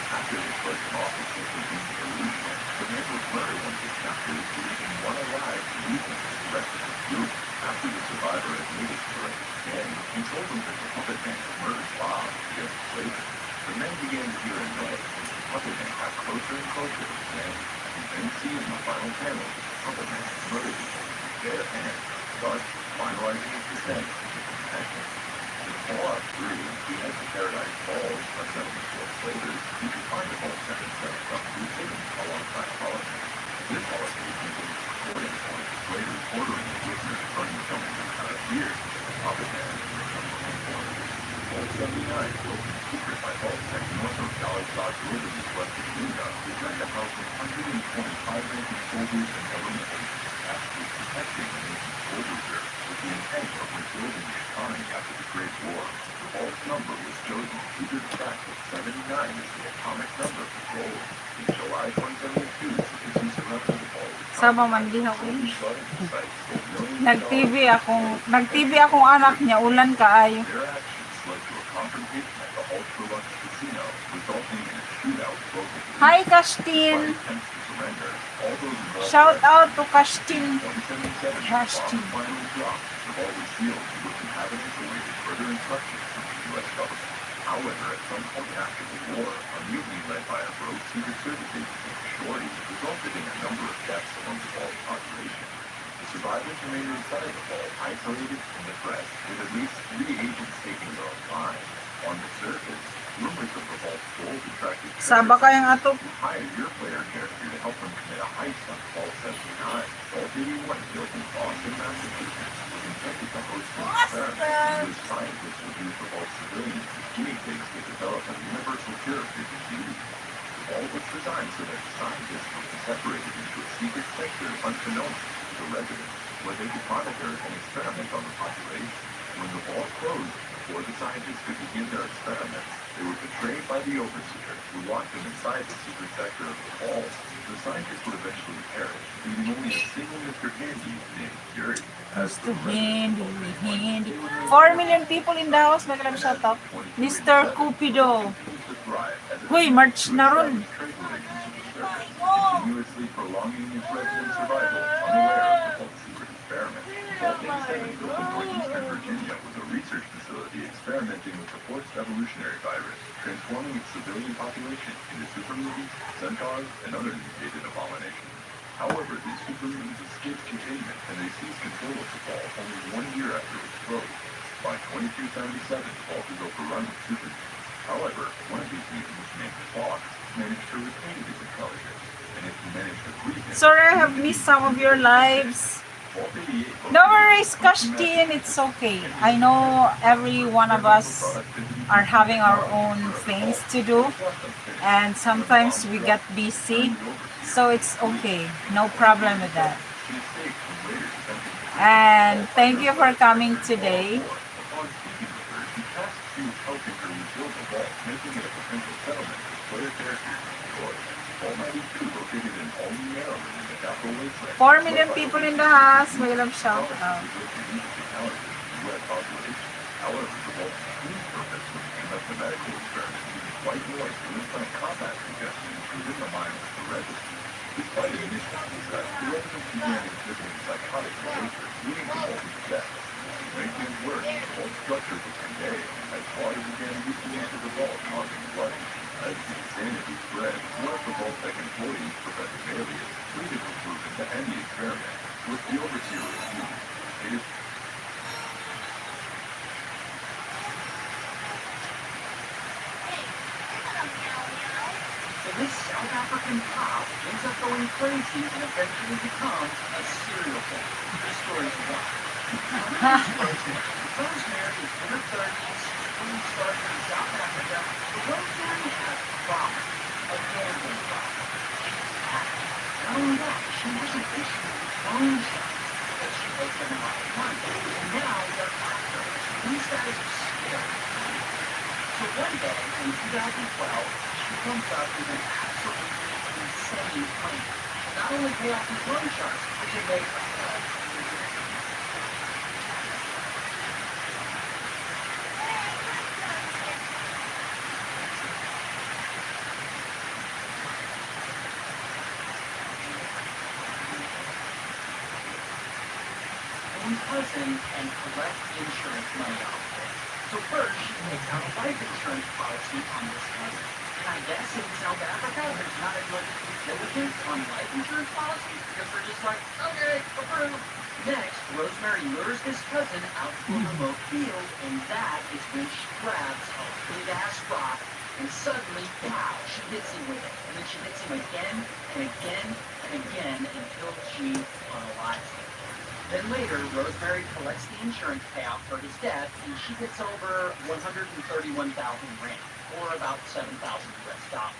C: After they put him off with his induced illusion, the man would murder one of his captors, leaving one alive to use him for the rest of his group. After the survivor admitted to it again, he told them that the puppet man had murdered Bob to get enslaved him. The men began to hear a noise as the puppet man got closer and closer to the man. You can see in the final panel that the puppet man had murdered him with his bare hands, thus finalizing his descent into compassion. In Fallout 3, he had the Paradise Falls, a settlement for slavers. You can find the whole second set of stuff hidden alongside politics. This policy includes recording on slavers ordering the listeners burning someone out of fear. The puppet man is Vault 79, built in secret by Vault-Tec north of Dallas Dodge Wilderness, West Virginia, designed to house 125 ranking soldiers and government agents tasked with protecting the nation's gold reserve with the intent of rebuilding the economy after the Great War. The vault's number was chosen due to the fact that 79 is the atomic number for gold. In July 2072, citizens surrounding the vault
A: Sama man din ako.
C: started the site sold millions of
A: Nag-TV akong anak niya ulan kaayo.
C: Their actions led to a confrontation at the ultra-luxe casino, resulting in a shootout both at the
A: Hi
C: despite
A: Kastin.
C: attempts to surrender. All those involved
A: Shout out to Kastin.
C: 177
A: Kastin.
C: bombs finally dropped. The vault was sealed, with inhabitants awaited further instructions from the U.S. government. However, at some point after the war, a mutiny led by a rogue Secret Service agent named Shorty resulted in a number of deaths among the vault's population. The survivors remained inside the vault, isolated and depressed, with at least 3 agents taking their own lives. On the surface, rumors of the vault's gold attracted
A: Saba kayang ato.
C: hired your player character to help them commit a heist on Vault 79. Vault 81, built in Boston, Massachusetts, was intended to host an experiment in which scientists would use the vault's civilians as guinea pigs to develop a universal cure for disease. The vault was designed so that the scientists would be separated into a secret sector unbeknownst to the residents, where they could monitor and experiment on the population. When the vault closed, before the scientists could begin their experiments, they were betrayed by the overseer, who locked them inside the secret sector of the vault. The scientists would eventually perish, leaving only a single Mr. Handy named Yuri.
A: Mr. Handy. 4 million people in the house. Magandang shout out. Mr. Cupido. Hoy, March na ron.
C: Continuously prolonging its resident survival, unaware of the vault's secret experiment. Vault 87, built in northeastern Virginia, was a research facility experimenting with the forced evolutionary virus, transforming its civilian population into super mutants, centaurs, and other mutated abominations. However, these super mutants escaped containment, and they seized control of the vault only 1 year after its close. By 2277, the vault was overrun with super mutants. However, one of these mutants, named Fox, managed to retain his intelligence, and if he managed to free him...
A: Sorry, I have missed some of your lives. No worries, Kashtin, it's okay. I know every one of us are having our own things to do, and sometimes we get busy, so it's okay. No problem with that. And thank you for coming today.
C: Making it a potential settlement for player characters in Detroit. Vault 92, located in Albany, Maryland, in the Capital Wasteland.
A: 4 million people in the house. May love shout out.
C: However, the vault's true purpose was to conduct a medical experiment using white noise to implant combat suggestions within the minds of the residents. Despite its initial success, the residents began exhibiting psychotic behavior, leading to multiple deaths. To make things worse, the vault structure became decay, as water began leaking into the vault, causing flooding. As the insanity spread, one of the Vault-Tec employees, Professor Alias, pleaded with Rubin to end the experiment, which the overseer refused. It is
D: So this South African cop ends up going crazy and eventually becomes a serial killer. This story's wild. Rosemary is in her 30s, school starts in South Africa, but Rosemary has a problem, a gambling problem. She's addict. Not only that, she has an issue with loan sharks because she owes them a lot of money. And now they're after her. These guys are scary. So one day, in 2012, she comes up with an absolutely insane plan. Not only pay off these loan sharks, but to make herself cousin and collect insurance money off of it. So first, she takes out a life insurance policy on this cousin. And I guess in South Africa, there's not as much due diligence on life insurance policies because they're just like, okay, approved. Next, Rosemary lures this cousin out to a remote field, and that is when she grabs a big-ass rock, and suddenly, pow, she hits him with it. And then she hits him again, and again, and again, until she unalives him. Then later, Rosemary collects the insurance payout for his death, and she gets over 131,000 rand, or about 7,000 US dollars.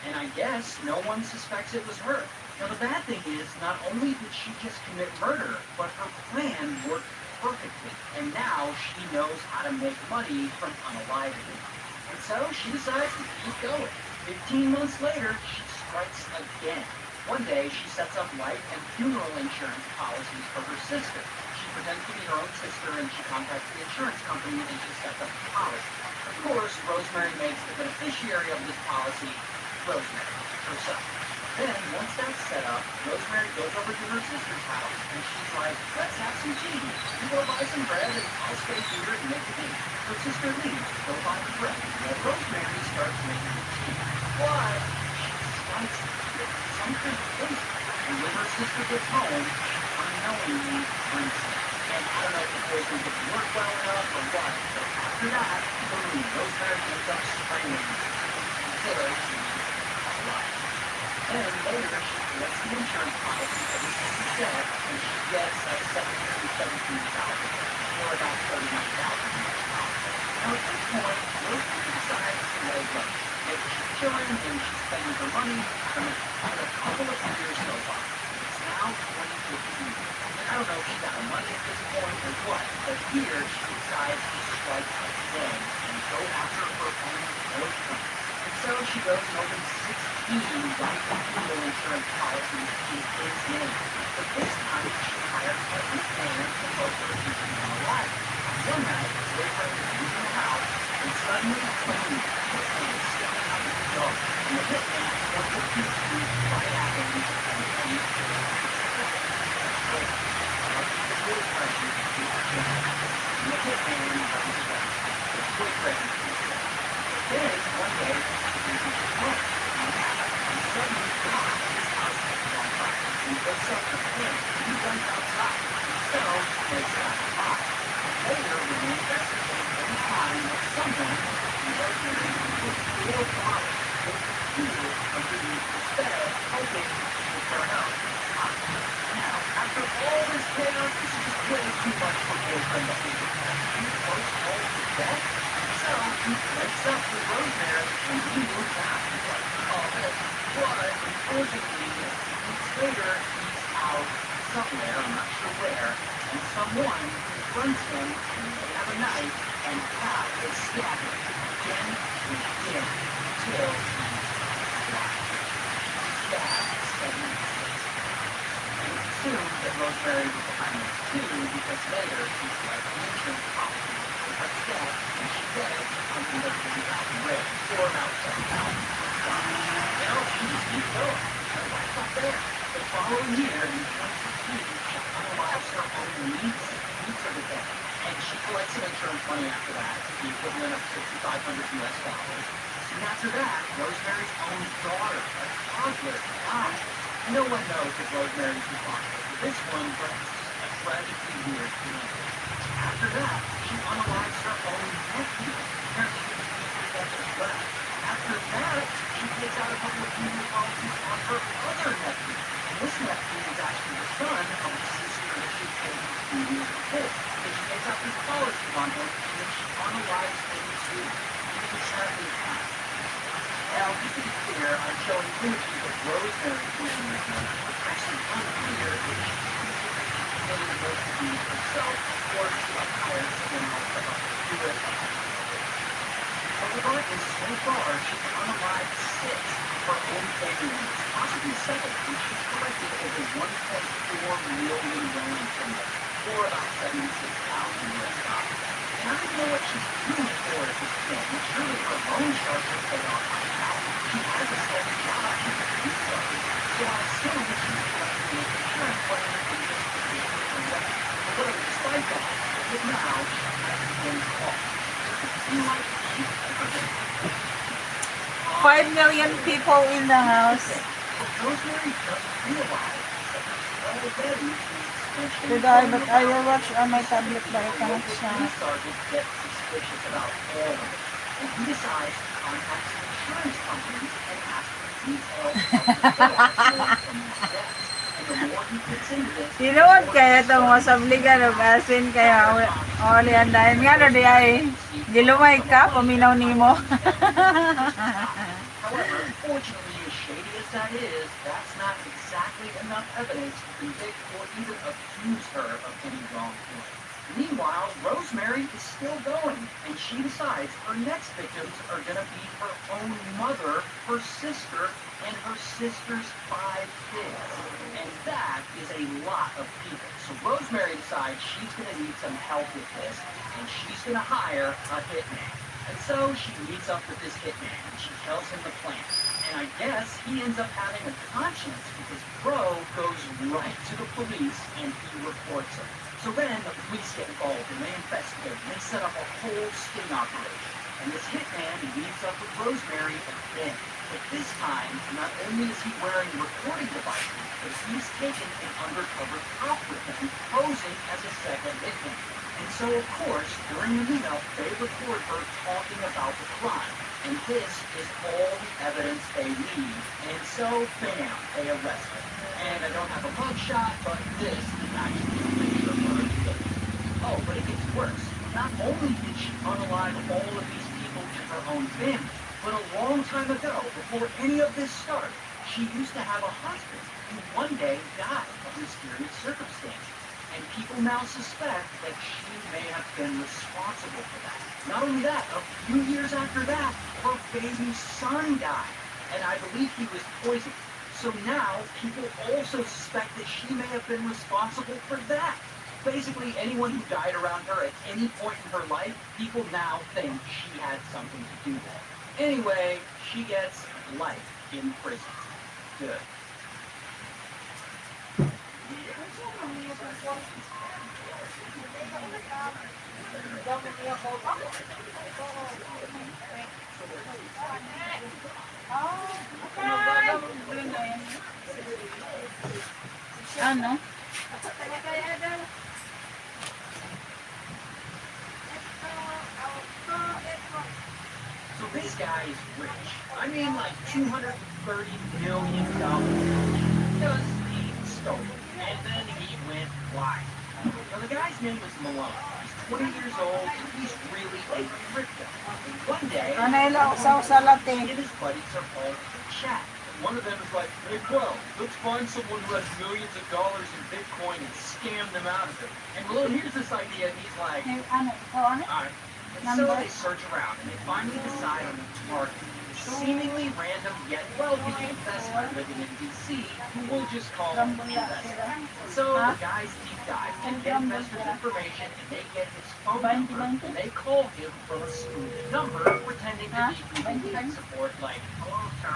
D: And I guess no one suspects it was her. Now the bad thing is, not only did she just commit murder, but her plan worked perfectly. And now she knows how to make money from unaliving him. And so she decides to keep going. 15 months later, she strikes again. One day, she sets up life and funeral insurance policies for her sister. She pretends to be her own sister, and she contacts the insurance company, and she sets up the policy. Of course, Rosemary makes the beneficiary of this policy Rosemary herself. Then, once that's set up, Rosemary goes over to her sister's house, and she's like, let's have some cheese. You go buy some bread, and I'll stay here and make the tea. Her sister leaves to go buy the bread. Well, but she strikes with something poison. And when her sister gets home, unknowingly drinks it. And I don't know if the poison didn't work well enough or what, but after that, boom, Rosemary ends up strangling until she's alive. Then later, she collects the insurance policy for the sister's death, and she gets $717,000, or about $39,000. Now at this point, Rosemary decides to let it go. Like she's chilling and she's spending her money on a couple of years so far. It's now 2015. And I don't know if she's out of money at this point or what, but here she decides to strike again and go after her own boyfriend. And so she goes and opens 16 life and funeral insurance policies in his name. But this time she hires a hitman to help her keep him alive. One night, his boyfriend is leaving the house, and suddenly, boom, the hitman is stepping out of the door. And the hitman points a piece of food right at him and points to the really pressure to keep the hitman. And the hitman runs away. His boyfriend is dead. Then, one day, he reaches his home, and suddenly, God, his house catches on fire. And he wakes up in pain, and he runs outside. So, he makes it out alive. Later, when they investigate, they find that someone in Rosemary put 4 bottles of fuel underneath his bed, hoping it would burn up. Now, after all this chaos, this is just way too much for boyfriend to handle. He postpones his death, so he breaks up with Rosemary and he moves out. He's like, oh, but unfortunately, weeks later, he's out somewhere, I'm not sure where, and someone confronts him and they have a knife and Pat is stabbing again and again until he's alive. Stabbed 7 times. And it's assumed that Rosemary was behind this too because later she collects an insurance policy for her death and she gets $130,000 for about $7,000. You know, she just keeps going. Her life's not there. The following year, in 2016, she unalives her own niece of the death. And she collects some insurance money after that, the equivalent of $6,500. And after that, Rosemary's own daughter, a toddler, died. No one knows if Rosemary's responsible for this one, but it's a tragically weird thing. After that, she unalives her own nephew. Apparently, he was equally dead as well. After that, she takes out a couple of funeral policies on her other nephew. And this nephew is actually the son of the sister that she killed 2 years before. So she takes out these policies on him, and then she unalives him too. He was sadly passed. Now, just to be clear, I'm showing images of Rosemary doing this one. It's actually unclear if she committed those deeds herself, or if she hired someone else to help her do it. But regardless, so far, she's unalived 6 of her own family members, possibly 7, and she's collected over $1.4 million from them, or about $76,000. And I don't know what she's doing for at this point. And surely her loan sharks are paid off by now. She has a steady job. She can do so. So I assume that she's collecting the insurance money and just paying her way. But despite that, as of now, she hasn't been caught. Does it seem like she's ever been caught?
A: 5 million people in the house.
D: But Rosemary doesn't realize that she's already
A: Good eye, but I will watch on my tablet, but I cannot
D: the
A: show.
D: sergeant gets suspicious about all of it, and he decides to contact some insurance companies and ask for details of the bill from these debts. And the more he gets into this,
A: Tinuod kaya itong masabligan o asin kaya oli andahin nga no di ay gilumay ka, paminaw nimo.
D: However, unfortunately, as shady as that is, that's not exactly enough evidence to convict or even accuse her of any wrongdoing. Meanwhile, Rosemary is still going, and she decides her next victims are going to be her own mother, her sister, and her sister's 5 kids. And that is a lot of people. So Rosemary decides she's going to need some help with this, and she's going to hire a hitman. And so she meets up with this hitman, and she tells him the plan. And I guess he ends up having a conscience because Bro goes right to the police and he reports her. So then the police get involved and they investigate and they set up a whole sting operation. And this hitman meets up with Rosemary again. But this time, not only is he wearing recording devices, but he's taken an undercover cop with him, posing as a second victim. And so, of course, during the meetup, they record her talking about the crime. And this is all the evidence they need. And so, bam, they arrest her. And I don't have a mugshot, but this is actually a picture of her today. Oh, but it gets worse. Not only did she unalive all of these people in her own family, but a long time ago, before any of this started, she used to have a husband who one day died of mysterious circumstances. And people now suspect that she may have been responsible for that. Not only that, a few years after that, her baby son died. And I believe he was poisoned. So now, people also suspect that she may have been responsible for that. Basically, anyone who died around her at any point in her life, people now think she had something to do with it. Anyway, she gets life in prison. Good.
A: Ano?
D: So this guy is rich. I mean, like $230 million. Because he stole it. And then he went wild. Now, the guy's name is Malone. He's 20 years old, and he's really a crypto. And one day, he and his buddies are all chat. One of them is like, hey, well, let's find someone who has millions of dollars in Bitcoin and scam them out of it. And Malone hears this idea, and he's like, all right. And so they search around, and they finally decide on a target. A seemingly random yet wealthy investor living in D.C. who we'll just call Investor. So the guys deep dive and get Investor's information, and they get his phone number, and they call him from a spoofed number, pretending to be people in support, like, hello, sir,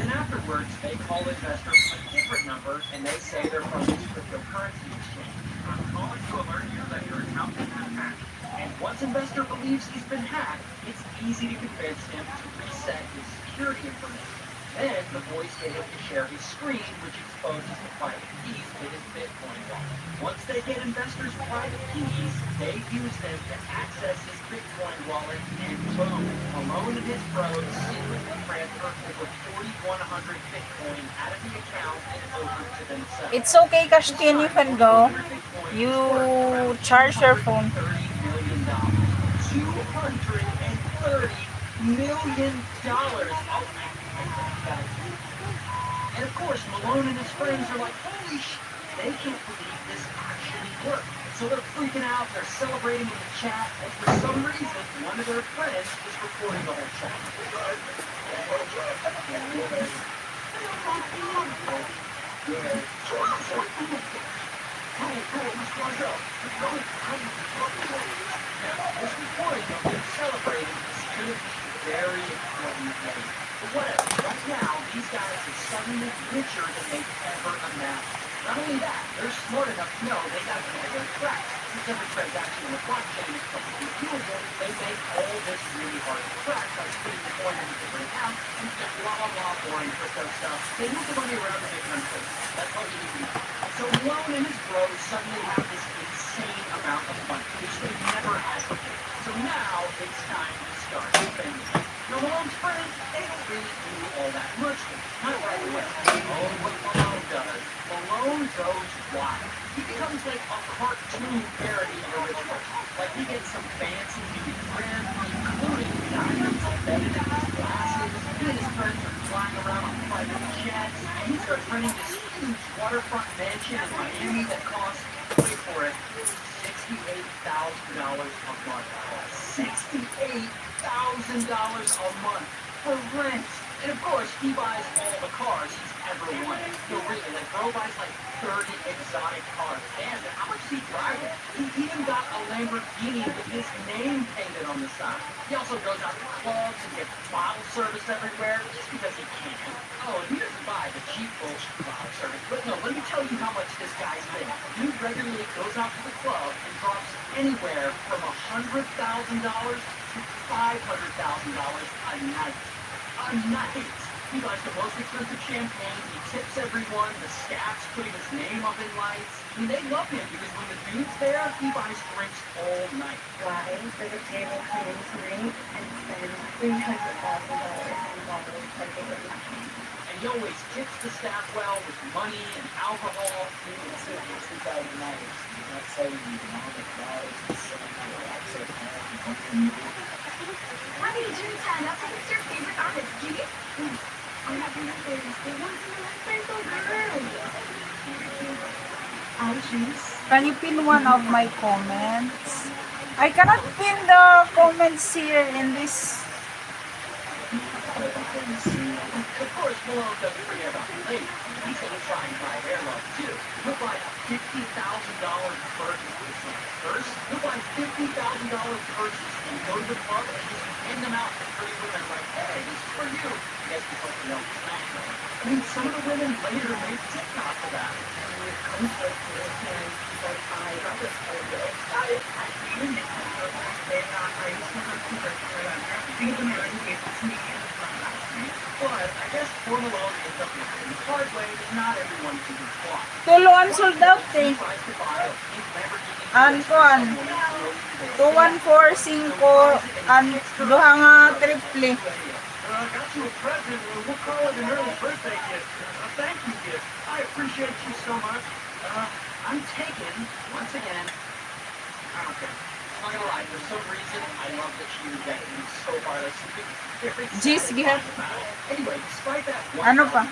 D: and afterwards, they call Investor from a different number, and they say they're from this cryptocurrency exchange. I'm calling to alert you that your account has been hacked. And once Investor believes he's been hacked, it's easy to convince him to reset his security information. Then the boys get him to share his screen, which exposes the private keys to his Bitcoin wallet. Once they get Investor's private keys, they use them to access his Bitcoin wallet, and boom, Malone and his bros secretly transfer over 4,100 Bitcoin out of the account and over to themselves.
A: It's okay, Kashkin, you can go. You charge your phone.
D: $230 million. And of course, Malone and his friends are like, holy sh! They can't believe this actually worked. So they're freaking out, they're celebrating in the chat, and for some reason, one of their friends is recording the whole chat. This recording of them celebrating is going to be very important later. But whatever, right now, these guys are suddenly richer than they've ever imagined. Not only that, they're smart enough to know they got to cover their tracks. Since every transaction in the blockchain is completely viewable, they make all this really hard to track by splitting the coin into different accounts and just blah, blah, blah, boring crypto stuff. They move the money around to different countries. That's all you need to know. So Malone and his bros suddenly have this insane amount of money, which they've never had before. So now it's time to start spending. Now Malone's friends, they don't really do all that much with it. Not right away. Oh, what Malone does. Malone goes wild. He becomes like a cartoon parody of a rich person. Like he gets some fancy new trim, including diamonds embedded in his glasses. He and his friends are flying around on private jets. And he starts renting this huge waterfront mansion in Miami that costs, wait for it, $68,000 a month. $68,000 a month for rent. And of course, he buys all the cars he's ever wanted. So really, like, bro buys like 30 exotic cars. Damn, how much is he driving? He even got a Lamborghini with his name painted on the side. He also goes out to clubs and gets bottle service everywhere, just because he can. Oh, and he doesn't buy the cheap bullshit bottle service. But no, let me tell you how much this guy's made. He regularly goes out to the club and drops anywhere from $100,000 to to $500,000 a night. A night! He buys the most expensive champagne, he tips everyone, the staff's putting his name up in lights. I mean, they love him because when the dude's there, he buys drinks all night.
B: Why does a table come in tonight and spend $300,000 on bottles that they would not?
D: And he always tips the staff well with money and alcohol.
B: How many drinks add up? What's your favorite artist, G? I'm not gonna say this. It wasn't my favorite girl. Ouchies.
A: Can you pin one of my comments? I cannot pin the comments here in this.
D: Of course, Malone doesn't forget about the lady. He's gonna try and buy their love too. He'll buy $50,000 purses. First, he'll buy $50,000 purses and go to the club and just hand them out to pretty women like, hey, this is for you. Guess because you know it's national. I mean, some of the women later made TikTok for that. But I guess poor Malone ends up in the hard way that not everyone can be taught.
A: Tuluan sold out eh.
D: He tries to buy a pink Lamborghini.
A: An kuan. 2145 an duha nga triple.
D: Got you a present. We'll call it an early birthday gift. A thank you gift. I appreciate you so much. I'm taken once again. I don't care. I'm not gonna lie. For some reason, I love that she was getting so far. Like,
A: Gis, gihat.
D: Anyway, despite that one
A: Ano pa?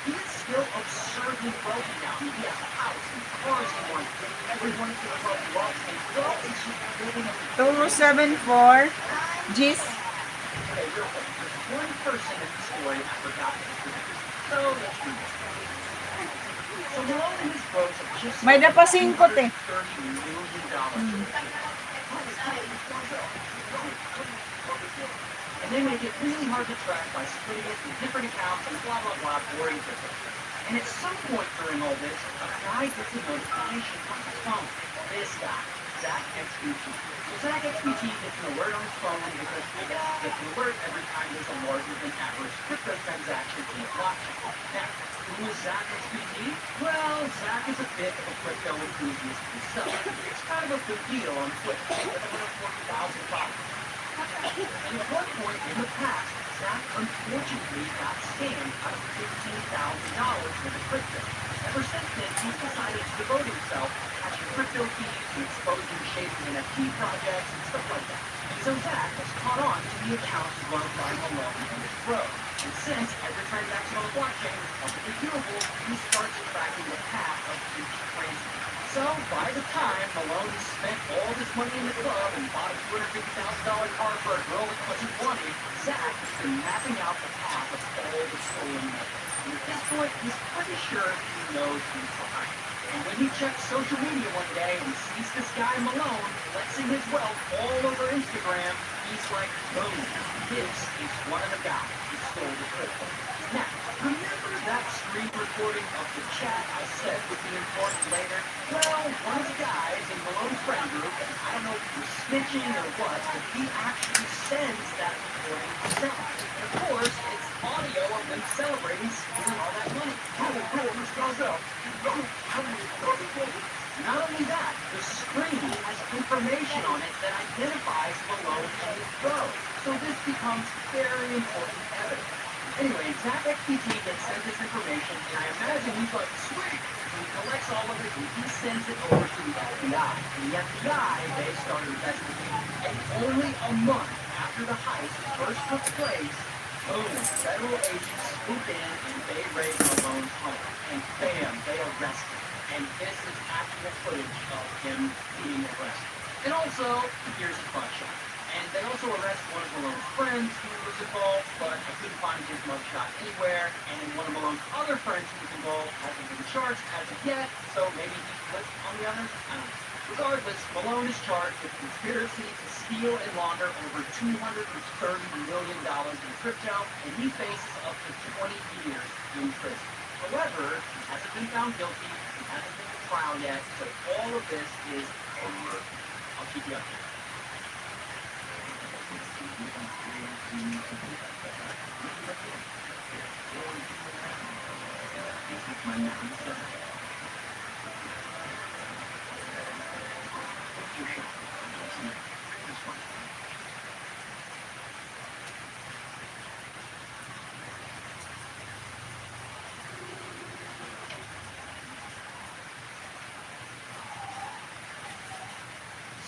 D: he is still absurdly wealthy now. I mean, he has a house and cars he wants. Everyone in the club loves him. Well, it's just building up.
A: 274 Gis.
D: Okay, real quick. There's one person in the story I forgot to introduce. So let's do this. So Malone and his bros have just
A: May dapa 5 te.
D: $30 million. And they make it really hard to track by splitting it in different accounts and blah, blah, blah, boring business. And at some point during all this, a guy gets a notification on his phone. This guy, Zach XBT. So Zach XBT gets an alert on his phone because I guess he gets an alert every time there's a larger than average crypto transaction in the blockchain. Now, who is Zach XBT? Well, Zach is a bit of a crypto enthusiast himself. It's kind of a big deal on Twitter. With 140,000 followers. And at one point in the past, Zach unfortunately got scammed out of $15,000 worth of crypto. Ever since then, he's decided to devote himself to catching crypto thieves and exposing shady NFT projects and stuff like that. So Zach has caught on to the accounts run by Malone and his bro. And since every transaction on the blockchain is publicly viewable, he starts tracking the path of future crazy. So, by the time Malone has spent all this money in the club and bought a $250,000 car for a girl that wasn't wanted, Zach has been mapping out the path of all the stolen money. And at this point, he's pretty sure he knows who's behind it. And when he checks social media one day and sees this guy Malone flexing his wealth all over Instagram, he's like, boom, this is one of the guys who stole the crypto. Now, remember that screen recording of the chat I said would be important later? Well, one of the guys in Malone's friend group, and I don't know if he was snitching or what, but he actually sends that recording to Zach. And of course, it's audio of them celebrating stealing all that money. Not only that, the screen has information on it that identifies Malone and his bro. So this becomes very important evidence. Anyway, Zach XPT gets sent this information, and I imagine he's like, sweet! So he collects all of it, and he sends it over to the FBI. And the FBI, they start investigating. And only a month after the heist first took place, boom, federal agents swoop in, and they raid Malone's home. And bam, they arrest him. And this is actual footage of him being arrested. And also, here's a fun shot. And they also arrest one of Malone's friends who was involved, but I couldn't find his mugshot anywhere. And one of Malone's other friends who was involved hasn't been charged as of yet, so maybe he flipped on the others? I don't know. Regardless, Malone is charged with conspiracy to steal and launder over $230 million in crypto, and he faces up to 20 years in prison. However, he hasn't been found guilty, he hasn't been to trial yet, so all of this is over. I'll keep you updated. My mindset. Your shot. That's fine.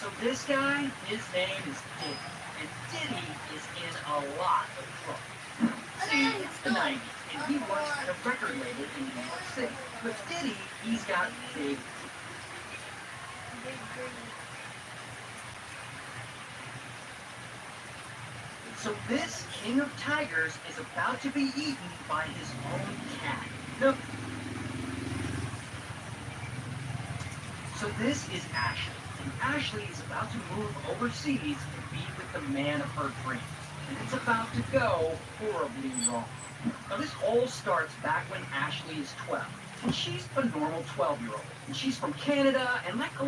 D: So this guy, his name is Diddy. And Diddy is in a lot of trouble. See, it's the 90s, and he works at a record label in New York City. But Diddy, he's got big. So this king of tigers is about to be eaten by his own cat. No. So this is Ashley. And Ashley is about to move overseas to be with the man of her dreams. And it's about to go horribly wrong. Now this all starts back when Ashley is 12. And she's a normal 12-year-old. And she's from Canada, and like a